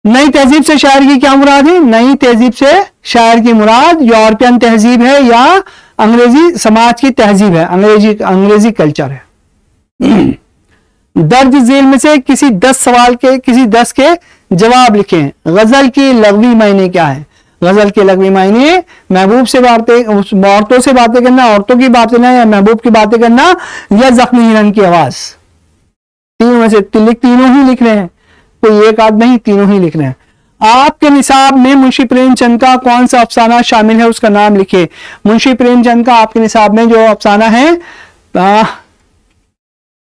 नई तहजीब से शायर की क्या मुराद है? नई तहजीब से शायर की मुराद यूरोपियन तहजीब है या अंग्रेजी समाज की तहजीब है, अंग्रेजी कल्चर है। दर्ज झेल में से किसी 10 सवाल के किसी 10 के जवाब लिखें। गजल की लग़वी मायने क्या है? गजल के लग़वी मायने महबूब से बातें, औरतों से बातें करना, औरतों की बातें करना, या महबूब की बातें करना, या जख्मी हिरन की आवाज। तीनों में से तीनों ही लिख रहे हैं, कोई एक आध नहीं, तीनों ही लिख रहे हैं। आपके निसाब में मुंशी प्रेमचंद का कौन सा अफसाना शामिल है, उसका नाम लिखे। मुंशी प्रेमचंद का आपके निसाब में जो अफसाना है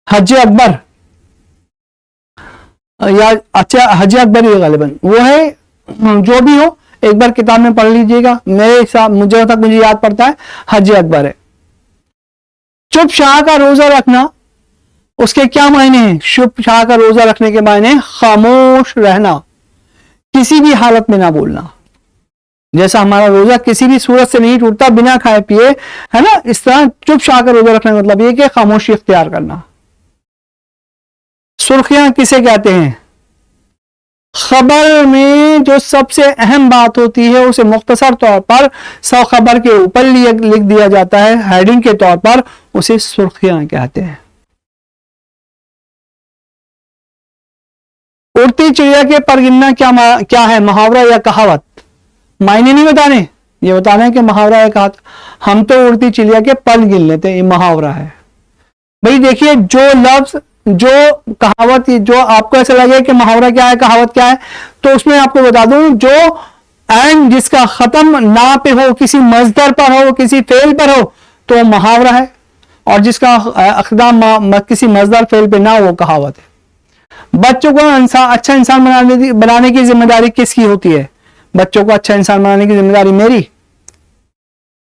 हज अकबर, या अच्छा हज अकबर ही गालिबन वो है, जो भी हो, एक बार किताब में पढ़ लीजिएगा, मेरे हिसाब मुझे तक मुझे याद पड़ता है हज अकबर है। चुप शाह का रोजा रखना, उसके क्या मायने हैं? चुप शाह का रोजा रखने के मायने खामोश रहना, किसी भी हालत में ना बोलना। जैसा हमारा रोजा किसी भी सूरत से नहीं टूटता बिना खाए पिए, है ना, इस तरह चुप शाह का रोजा रखने का मतलब ये कि खामोशी इख्तियार करना। सुर्खियां किसे कहते हैं? खबर में जो सबसे अहम बात होती है उसे मुख्तसर तौर पर सौ खबर के ऊपर लिख दिया जाता है, हेडिंग के तौर पर, उसे सुर्खियां कहते हैं। उड़ती चिड़िया के पर गिनना क्या है? मुहावरा या कहावत? मायने नहीं बताने, ये बताना है कि मुहावरा या कहावत। हम तो उड़ती चिड़िया के पल गिन लेते हैं, ये मुहावरा है। भाई देखिए, जो लफ्ज, जो कहावत, जो आपको ऐसा लगे कि मुहावरा क्या है कहावत क्या है, तो उसमें आपको बता दूं, जो एंड जिसका खत्म ना पे हो, किसी मजदर पर हो, किसी फेल पर हो, तो मुहावरा है, और जिसका अख्ताम किसी मजदर फेल पे ना हो, वो कहावत है। बच्चों को अच्छा इंसान बनाने की जिम्मेदारी किसकी होती है? बच्चों को अच्छा इंसान बनाने की जिम्मेदारी मेरी,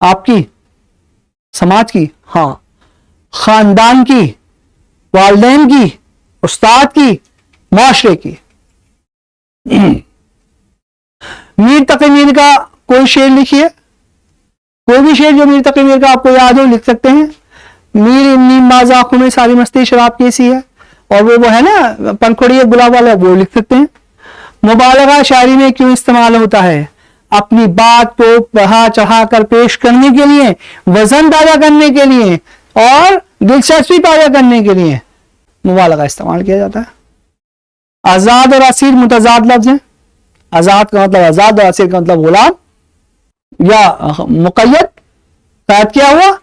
आपकी, समाज की, हाँ, खानदान की, वालिदैन की, उस्ताद की, माशरे की। मीर तकी मीर का कोई शेर लिखिए, कोई भी शेर जो मीर तकी मीर का आपको याद हो लिख सकते हैं। मीर इन्नी बाज़ आंखों में सारी मस्ती शराब कैसी है, और वो है ना पंखुड़ी गुलाब वाला, वो लिख सकते हैं। मुबालगा शायरी में क्यों इस्तेमाल होता है? अपनी बात को बढ़ा चढ़ा कर पेश करने के लिए, वजन ताजा करने के लिए, और दिलचस्पी ताजा करने के लिए मुबालगा इस्तेमाल किया जाता है। आजाद और असीर मुतजाद लफ्ज हैं। आजाद का मतलब आजाद, और असीर का मतलब गुलाम या मुकय्यद, कैद किया हुआ।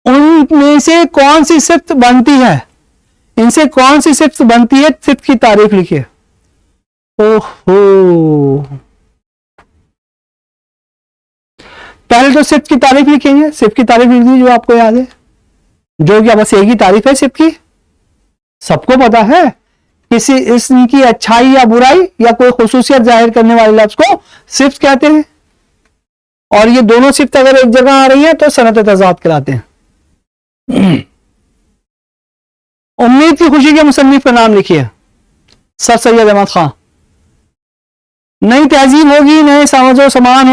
उनमें से कौन सी सिफ्त बनती है? इनसे कौन सी सिफ्त बनती है? सिफ्त की तारीफ लिखिए। ओहो, पहले तो सिफ्त की तारीफ लिखेंगे। सिफ्त की तारीफ लिख दीजिए जो आपको याद है, जो क्या बस एक ही तारीफ है सिफ्त की, सबको पता है। किसी इसकी अच्छाई या बुराई या कोई खुसूसियत जाहिर करने वाले लफ्ज को सिफ्त कहते हैं, और ये दोनों सिफ्त अगर एक जगह आ रही है तो सनत तजाद कहलाते हैं। उम्मीद की खुशी के मुसन्निफ का नाम लिखिए। सर सैयद अहमद खां। नई तहजीब होगी, नए समझो समान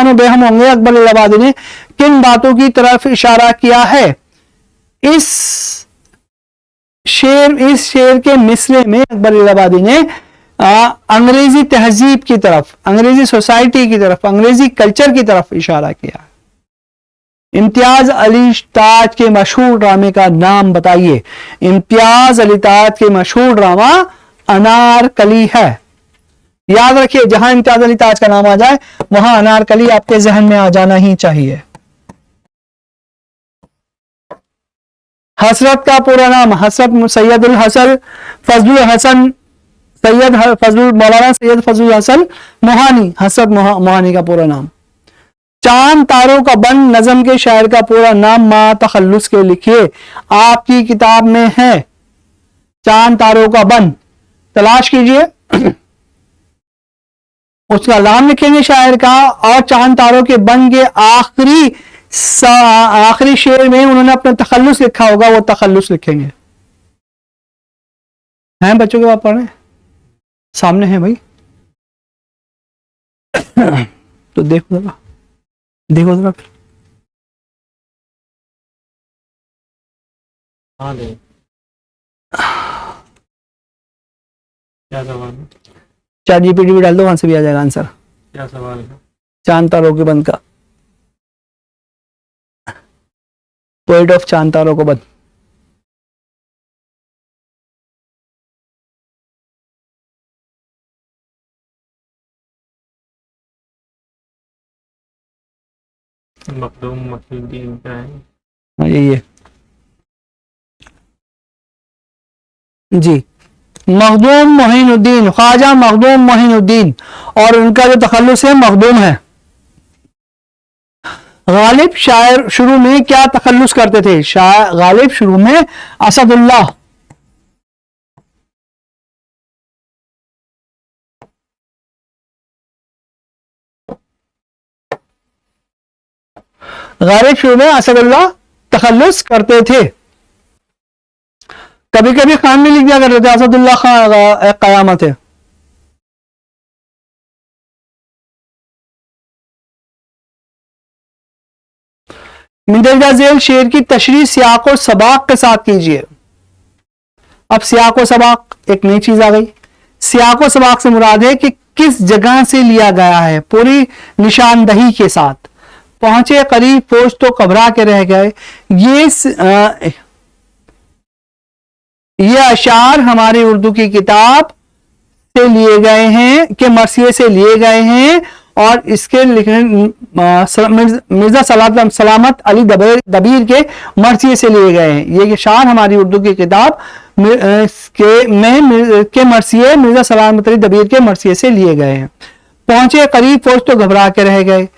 हो बेहम होंगे। अकबर इलाहाबादी ने किन बातों की तरफ इशारा किया है? इस शेर के मिसरे में अकबर इलाहाबादी ने अंग्रेजी तहजीब की तरफ, अंग्रेजी सोसाइटी की तरफ, अंग्रेजी कल्चर की तरफ इशारा किया। इम्तियाज अली ताज के मशहूर ड्रामे का नाम बताइए। इम्तियाज अली ताज के मशहूर ड्रामा अनारकली है। याद रखिए, जहां इम्तियाज अली ताज का नाम आ जाए वहां अनारकली आपके जहन में आ जाना ही चाहिए। हसरत का पूरा नाम हसरत सैयदुल हसन फजलुल हसन सैयद फजलुल मौलाना सैयद फजलुल हसन मोहानी, हसरत मोहानी का पूरा नाम। चांद तारों का बन नज़म के शायर का पूरा नाम मा तखल्लुस के लिखिए। आपकी किताब में है चांद तारों का बन, तलाश कीजिए, उसका नाम लिखेंगे शायर का, और चांद तारों के बन के आखिरी शेर में उन्होंने अपना तखल्लुस लिखा होगा, वो तखल्लुस लिखेंगे। हैं बच्चों के पास पढ़े? सामने है भाई। तो देखो जरा, देखो जरा फिर। क्या सवाल है? चैट जीपीटी भी डाल दो, वहां से भी आ जाएगा आंसर। क्या सवाल है? चांद तारों के बंद का, पोएट ऑफ चांद तारों को बंद। मखदूम मोहिउद्दीन क्या है? हाँ ये जी, मखदूम मोहिनुद्दीन, ख्वाजा मखदूम मोहिनुद्दीन, और उनका जो तखल्लुस है मखदूम है। गालिब शायर शुरू में क्या तखल्लुस करते थे? गालिब शुरू में असदुल्लाह, गालिब शुरू में असदुल्लाह तखल्लुस करते थे, कभी कभी खान में लिख दिया करते थे असदुल्लाह खान कयामत है। मिंदरजा झेल शेर की तशरीह सियाक और सबाक के साथ कीजिए। अब सियाक और सबाक एक नई चीज आ गई। सियाक और सबाक से मुराद है कि किस जगह से लिया गया है, पूरी निशानदही के साथ। पहुंचे करीब फौज तो घबरा के रह गए। ये अशार हमारी उर्दू की किताब से लिए गए हैं, के मरसिए से लिए गए हैं और इसके लिखने मिर्जा सलामत अली दबीर के मरसिए से लिए गए हैं। ये शार हमारी उर्दू की किताब के मरसिए मिर्जा सलामत अली दबीर के मरसिए से लिए गए हैं। पहुंचे करीब फौज तो घबरा के रह गए,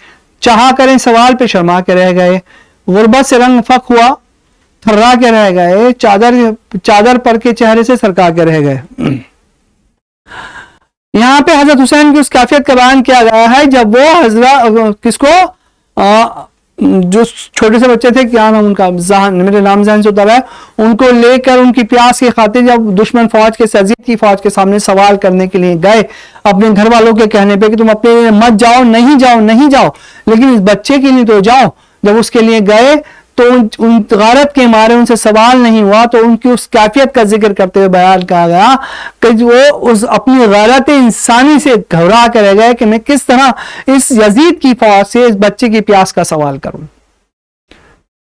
चाहा करें सवाल पे शर्मा के रह गए, गुर्बत से रंग फक हुआ थर्रा के रह गए, चादर पर के चेहरे से सरका के रह गए। यहाँ पे हजरत हुसैन की उस कैफियत का बयान किया गया है जब वो हजरत किसको जो छोटे से बच्चे थे, क्या नाम उनका, मेरे नाम जहन से उतर है, उनको लेकर उनकी प्यास की खातिर जब दुश्मन फौज के यजीद की फौज के सामने सवाल करने के लिए गए, अपने घर वालों के कहने पे कि तुम अपने मत जाओ, नहीं जाओ, नहीं जाओ, लेकिन इस बच्चे के लिए तो जाओ। जब उसके लिए गए तो उन गारत के मारे उनसे सवाल नहीं हुआ, तो उनकी उस कैफियत का जिक्र करते हुए बयान कहा गया कि वो उस अपनी गारत इंसानी से घबरा कर रह गए कि मैं किस तरह इस यजीद की फौज से इस बच्चे की प्यास का सवाल करूं।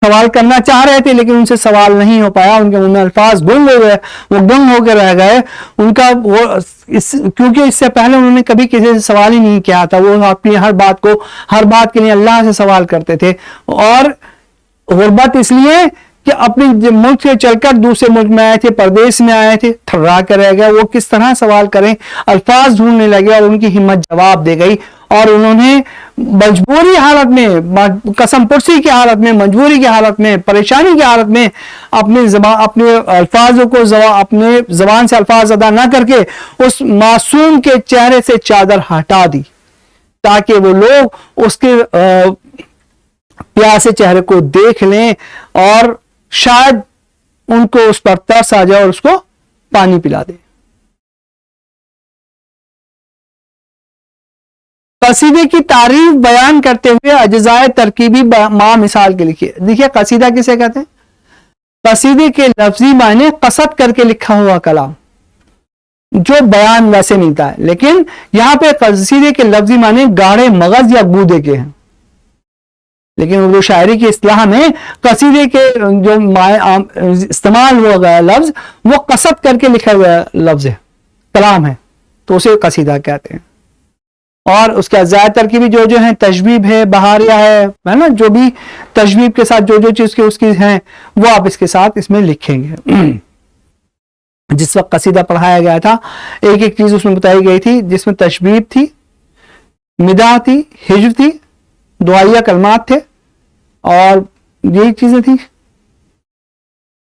सवाल करना चाह रहे थे लेकिन उनसे सवाल नहीं हो पाया, उनके मुंह में अल्फाज गुंग हो गए, वो गुंग होकर रह गए। उनका वो क्योंकि इससे पहले उन्होंने कभी किसी से सवाल ही नहीं किया था, वो अपनी हर बात के लिए अल्लाह से सवाल करते थे। और गुर्बत इसलिए कि अपने मुल्क से चलकर दूसरे मुल्क में आए थे, परदेश में आए थे, थर्रा कर रह गए, वो किस तरह सवाल करें, अल्फाज ढूंढने लगे और उनकी हिम्मत जवाब दे गई। और उन्होंने मजबूरी हालत में, कसम पुरसी की हालत में, मजबूरी की हालत में, परेशानी की हालत में अपने अल्फाजों को अपने जबान से अल्फाज अदा ना करके उस मासूम के चेहरे से चादर हटा दी ताकि वो लोग उसके प्यासे चेहरे को देख लें और शायद उनको उस पर तरस आ जाए और उसको पानी पिला दे। कसीदे की तारीफ बयान करते हुए अज्जाए तरकीबी मा मिसाल के लिखिए। देखिए कसीदा किसे कहते हैं? कसीदे के लफ्जी मायने कसद करके लिखा हुआ कलाम, जो बयान वैसे मिलता है, लेकिन यहां पे कसीदे के लफ्जी माने गाढ़े मगज या गूदे के हैं। लेकिन उर्दू शायरी की इस्तिलाह में कसीदे के जो इस्तेमाल हुआ गया लफ्ज वो कसद करके लिखा हुआ लफ्ज है, कलाम है, तो उसे कसीदा कहते हैं। और उसके अज़ाए तरकीबी जो है, तशबीब है, बहारिया है ना, जो भी तशबीब के साथ जो चीज की उसकी है वो आप इसके साथ इसमें लिखेंगे। जिस वक्त कसीदा पढ़ाया गया था एक एक चीज उसमें बताई गई थी, जिसमें तशबीब थी, मिदा थी, हिज्र थी, दुआइया कलमात थे और यही चीजें थी।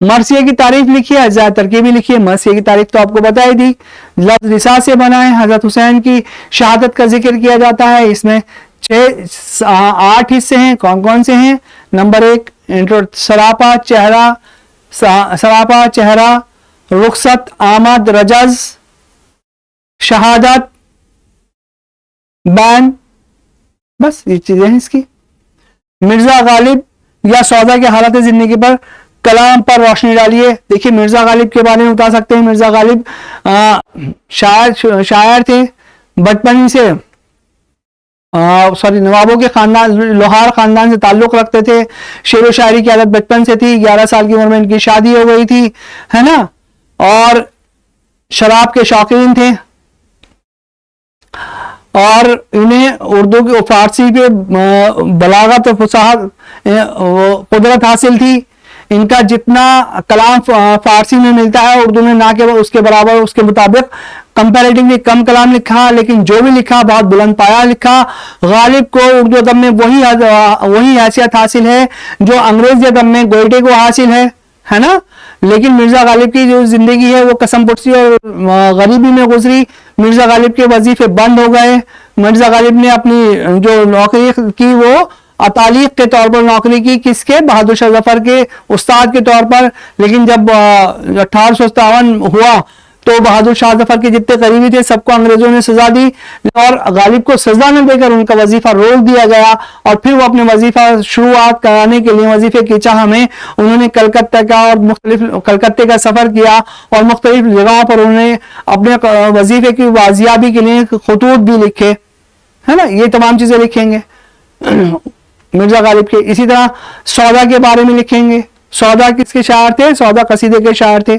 मरसिया की तारीफ लिखी है, अज़ाए तरकीबी लिखी है। मरसिया की तारीफ तो आपको बताई थी, लफ्ज रिसा से बना है। हजरत हुसैन की शहादत का जिक्र किया जाता है। इसमें 8 हिस्से हैं। कौन कौन से हैं? नंबर 1 सरापा चेहरा, रुखसत, आमद, रजज, शहादत, बैन, बस ये चीजें हैं इसकी। मिर्जा गालिब या सौदा की हालत जिंदगी पर कलाम पर रोशनी डालिए। देखिए मिर्जा गालिब के बारे में बता सकते हैं। मिर्जा गालिब शायर थे, बचपन से नवाबों के खानदान, लोहार खानदान से ताल्लुक रखते थे। शेर व शायरी की आदत बचपन से थी। 11 साल की उम्र में इनकी शादी हो गई थी, है ना। और शराब के शौकीन थे और इन्हें उर्दू की फारसी पे बलागत और फसाहत कुदरत हासिल थी। इनका जितना कलाम फारसी में मिलता है उर्दू में ना के उसके बराबर, उसके मुताबिक कंपैरेटिवली कम कलाम लिखा, लेकिन जो भी लिखा बहुत बुलंद पाया लिखा। गालिब को उर्दू अदब में वही हैसियत हासिल है जो अंग्रेजी अदब में गोयटे को हासिल है ना। लेकिन मिर्जा गालिब की जो जिंदगी है वो कसम पुरसी और गरीबी में गुजरी। मिर्जा गालिब के वजीफे बंद हो गए। मिर्जा गालिब ने अपनी जो नौकरी की वो तालीक के तौर पर नौकरी की, किसके? बहादुर शाह जफर के उस्ताद के तौर पर। लेकिन जब 1857 हुआ तो बहादुर शाह जफर के जितने करीबी थे सबको अंग्रेजों ने सजा दी और गालिब को सजा न देकर उनका वजीफा रोक दिया गया। और फिर वो अपने वजीफा शुरुआत कराने के लिए वजीफे की चाह में उन्होंने कलकत्ता का और कलकत्ते का सफर किया और मुख्तलिफ जगहों पर उन्होंने अपने वजीफे की वाजियाबी के लिए खतूत भी लिखे, है ना। ये तमाम चीजें लिखेंगे मिर्जा गालिब के। इसी तरह सौदा के बारे में लिखेंगे। सौदा किसके शायर थे? सौदा कसीदे के शायर थे।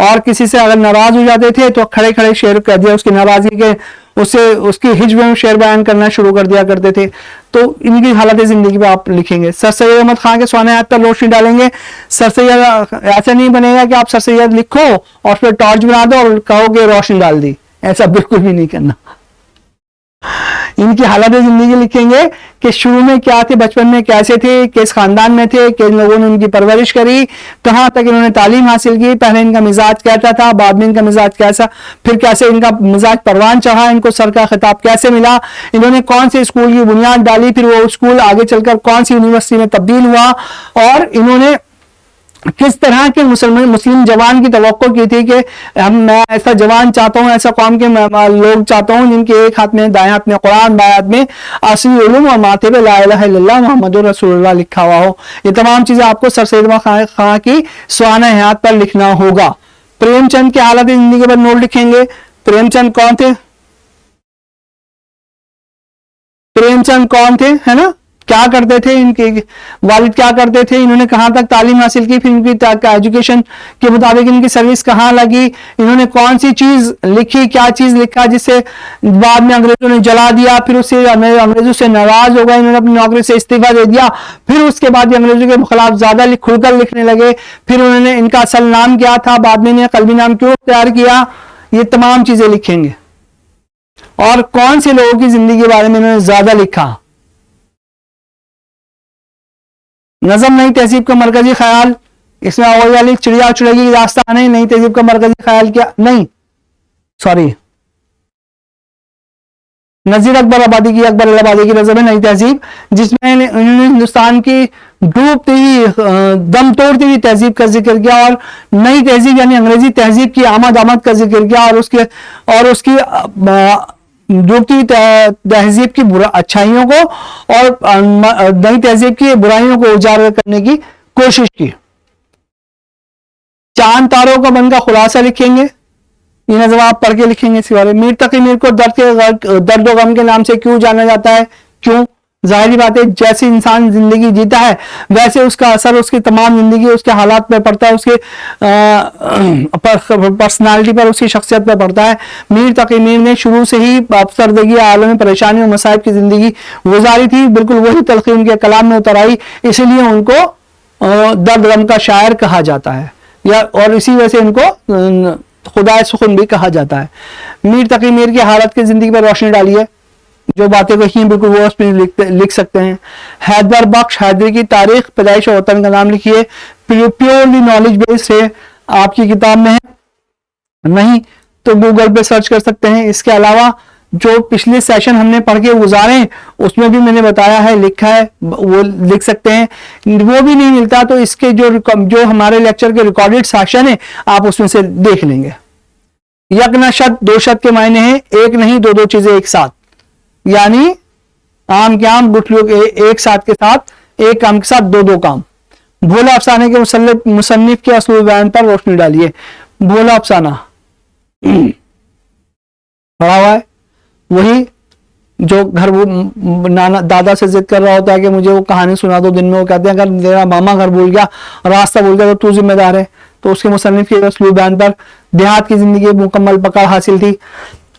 और किसी से अगर नाराज हो जाते थे तो खड़े खड़े शेर कर दिया, उसकी नाराजगी के उससे उसकी हिज्र में शेर बयान करना शुरू कर दिया करते थे। तो इनकी हालत जिंदगी पे आप लिखेंगे। सर सैयद अहमद खान के स्वाने हाथ पर रोशनी डालेंगे। सर सैयद ऐसा नहीं बनेगा कि आप सर सैयद लिखो और फिर टॉर्च बना दो और कहो कि रोशनी डाल दी, ऐसा बिल्कुल भी नहीं करना। इनकी हालत जिंदगी लिखेंगे कि शुरू में क्या थे, बचपन में कैसे थे, किस खानदान में थे, किन लोगों ने उनकी परवरिश करी, कहां तक इन्होंने तालीम हासिल की, पहले इनका मिजाज कैसा था, बाद में इनका मिजाज कैसा, फिर कैसे इनका मिजाज परवान चढ़ा, इनको सर का खिताब कैसे मिला, इन्होंने कौन से स्कूल की बुनियाद डाली, फिर वो स्कूल आगे चलकर कौन सी यूनिवर्सिटी में तब्दील हुआ और इन्होंने किस तरह के मुस्लिम जवान की तवक्को की थी कि मैं ऐसा जवान चाहता हूं, ऐसा कौम के लोग चाहता हूं जिनके एक हाथ में दाएं हाथ में कुरान, बाएं हाथ में असली उलूम और माथे पे ला इलाहा इल्लल्लाह मुहम्मदुर रसूलुल्लाह लिखा हुआ हो। ये तमाम चीजें आपको सर सैयद अहमद खान की स्वाना हयात पर लिखना होगा। प्रेमचंद की हालत जिंदगी पर नोट लिखेंगे। प्रेमचंद कौन थे? प्रेमचंद कौन थे, है ना, क्या करते थे, इनके वालिद क्या करते थे, इन्होंने कहां तक तालीम हासिल की, फिर इनकी एजुकेशन के मुताबिक इनकी सर्विस कहां लगी, इन्होंने कौन सी चीज लिखी, क्या चीज लिखा जिससे बाद में अंग्रेजों ने जला दिया, फिर उससे अंग्रेजों से नाराज हो गए, इन्होंने अपनी नौकरी से इस्तीफा दे दिया, फिर उसके बाद अंग्रेजों के खिलाफ ज्यादा खुलकर लिखने लगे, फिर उन्होंने इनका असल नाम क्या था, बाद में इन्हें कलमी नाम क्यों तैयार किया, ये तमाम चीजें लिखेंगे। और कौन से लोगों की जिंदगी के बारे में इन्होंने ज्यादा लिखा। नज़म नई तहजीब का मरकजी ख्याल, इसमें वही वाली चिड़िया चुड़ैगी की दास्तान नहीं, नई तहजीब का मरकजी ख्याल क्या, नहीं सॉरी, नजीर अकबर आबादी की, अकबर आबादी की नज़म है नई तहजीब, जिसमें उन्होंने हिंदुस्तान की डूबती हुई दम तोड़ती हुई तहजीब का जिक्र किया और नई तहजीब यानी अंग्रेजी तहजीब की आमद का जिक्र किया और उसकी डूबती हुई तहजीब की अच्छाइयों को और नई तहजीब की बुराइयों को उजागर करने की कोशिश की। चांद तारों का बन का खुलासा लिखेंगे। ये नज़म आप पढ़ के लिखेंगे इसके बारे में। मीर तकी मीर को दर्द व गम के नाम से क्यों जाना जाता है? क्यों? जाहिर बात है, जैसे इंसान जिंदगी जीता है वैसे उसका असर उसकी तमाम जिंदगी उसके हालात पर पड़ता है, उसके पर्सनालिटी पर, उसकी शख्सियत पर पड़ता है। मीर तकी मीर ने शुरू से ही अफसरदगी, आलम परेशानी और मसाइब की जिंदगी गुजारी थी। बिल्कुल वही तलखी उनके कलाम में उतर आई, इसलिए उनको दर्द गम का शायर कहा जाता है, या और इसी वजह से इनको खुदा सुखन भी कहा जाता है। मीर तकी मीर की हालत की जिंदगी पर रोशनी डालिए, जो बातें कही हैं बिल्कुल वो उसमें लिख सकते हैं। हैदर बख्श हैदरी की तारीख पैदाइश और वतन का नाम लिखिए, प्योरली नॉलेज बेस्ड है, आपकी किताब में है नहीं तो गूगल पे सर्च कर सकते हैं। इसके अलावा जो पिछले सेशन हमने पढ़ के गुजारे उसमें भी मैंने बताया है, लिखा है, वो लिख सकते हैं। वो भी नहीं मिलता तो इसके जो हमारे लेक्चर के रिकॉर्डेड सेशन है आप उसमें से देख लेंगे। यक न शत दो शत के मायने हैं एक नहीं दो दो चीजें एक साथ, यानी आम के आम गुठलियों के एक साथ के साथ, एक काम के साथ दो दो काम। भोला अफसाने के मुसन्निफ के असलूल बयान पर रोशनी डालिए। भोला अफसाना पढ़ा हुआ है, वही जो घर वो नाना दादा से जिद कर रहा होता है कि मुझे वो कहानी सुना दो दिन में, वो कहते हैं अगर तेरा मामा घर भूल गया, रास्ता भूल गया तो तू जिम्मेदार है। तो उसके मुसन्निफ के असलूल बयान पर देहात की जिंदगी मुकम्मल पकड़ हासिल थी,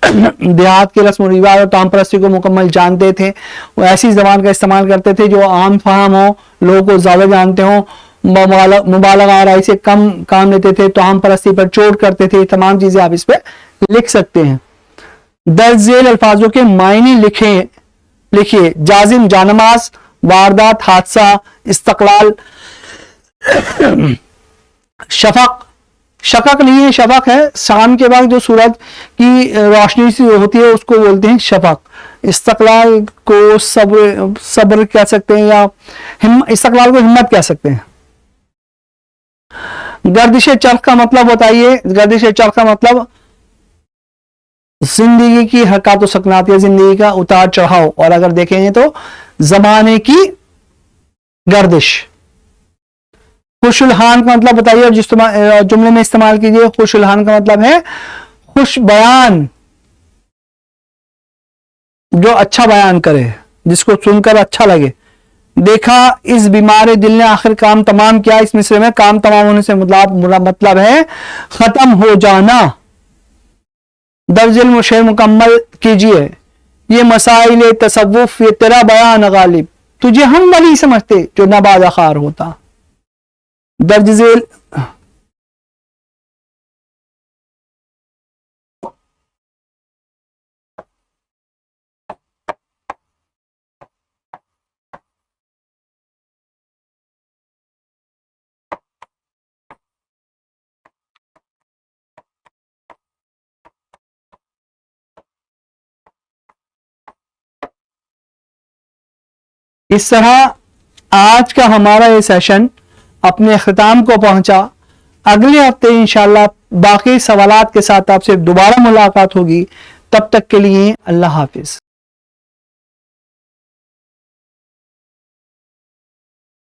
देहात के रस्म रिवाज और ताम परस्ती को मुकम्मल जानते थे, वो ऐसी जबान का इस्तेमाल करते थे जो आम फहम हो, लोगों को ज्यादा जानते हो, मुबालगा आराई से कम काम लेते थे, ताम परस्ती पर चोट करते थे। तमाम चीजें आप इस पे लिख सकते हैं। दर्ज झेल अल्फाजों के मायने लिखिए। जाजिम जानमाज, वारदात हादसा, इस्तकलाल, शफक शफक नहीं है, शफक है शाम के बाद जो सूरज की रोशनी सी होती है उसको बोलते हैं शफक। इस्तकलाल को सब्र सब्र कह सकते हैं, या इस्तकलाल को हिम्मत कह सकते हैं। गर्दिश चरख का मतलब बताइए। गर्दिश चरख का मतलब जिंदगी की हरकत सकनात या जिंदगी का उतार चढ़ाव, और अगर देखेंगे तो जमाने की गर्दिश। खुशुलहान का मतलब बताइए, और जिस जुमले में इस्तेमाल कीजिए। खुशुलहान का मतलब है खुश बयान, जो अच्छा बयान करे, जिसको सुनकर अच्छा लगे। देखा इस बीमार दिल ने आखिर काम तमाम किया। इस मिसरे में काम तमाम होने से मतलब है खत्म हो जाना। दर्जिल मुशे मुकम्मल कीजिए। ये मसाइल तसव्वुफ, ये तेरा बयान गालिब, तुझे हम वली समझते जो नबाज़ खार होता। दर्जिल इस तरह आज का हमारा ये सेशन अपने अख्ताम को पहुंचा। अगले हफ्ते इंशाल्लाह बाकी सवालात के साथ आपसे दोबारा मुलाकात होगी। तब तक के लिए अल्लाह हाफिज।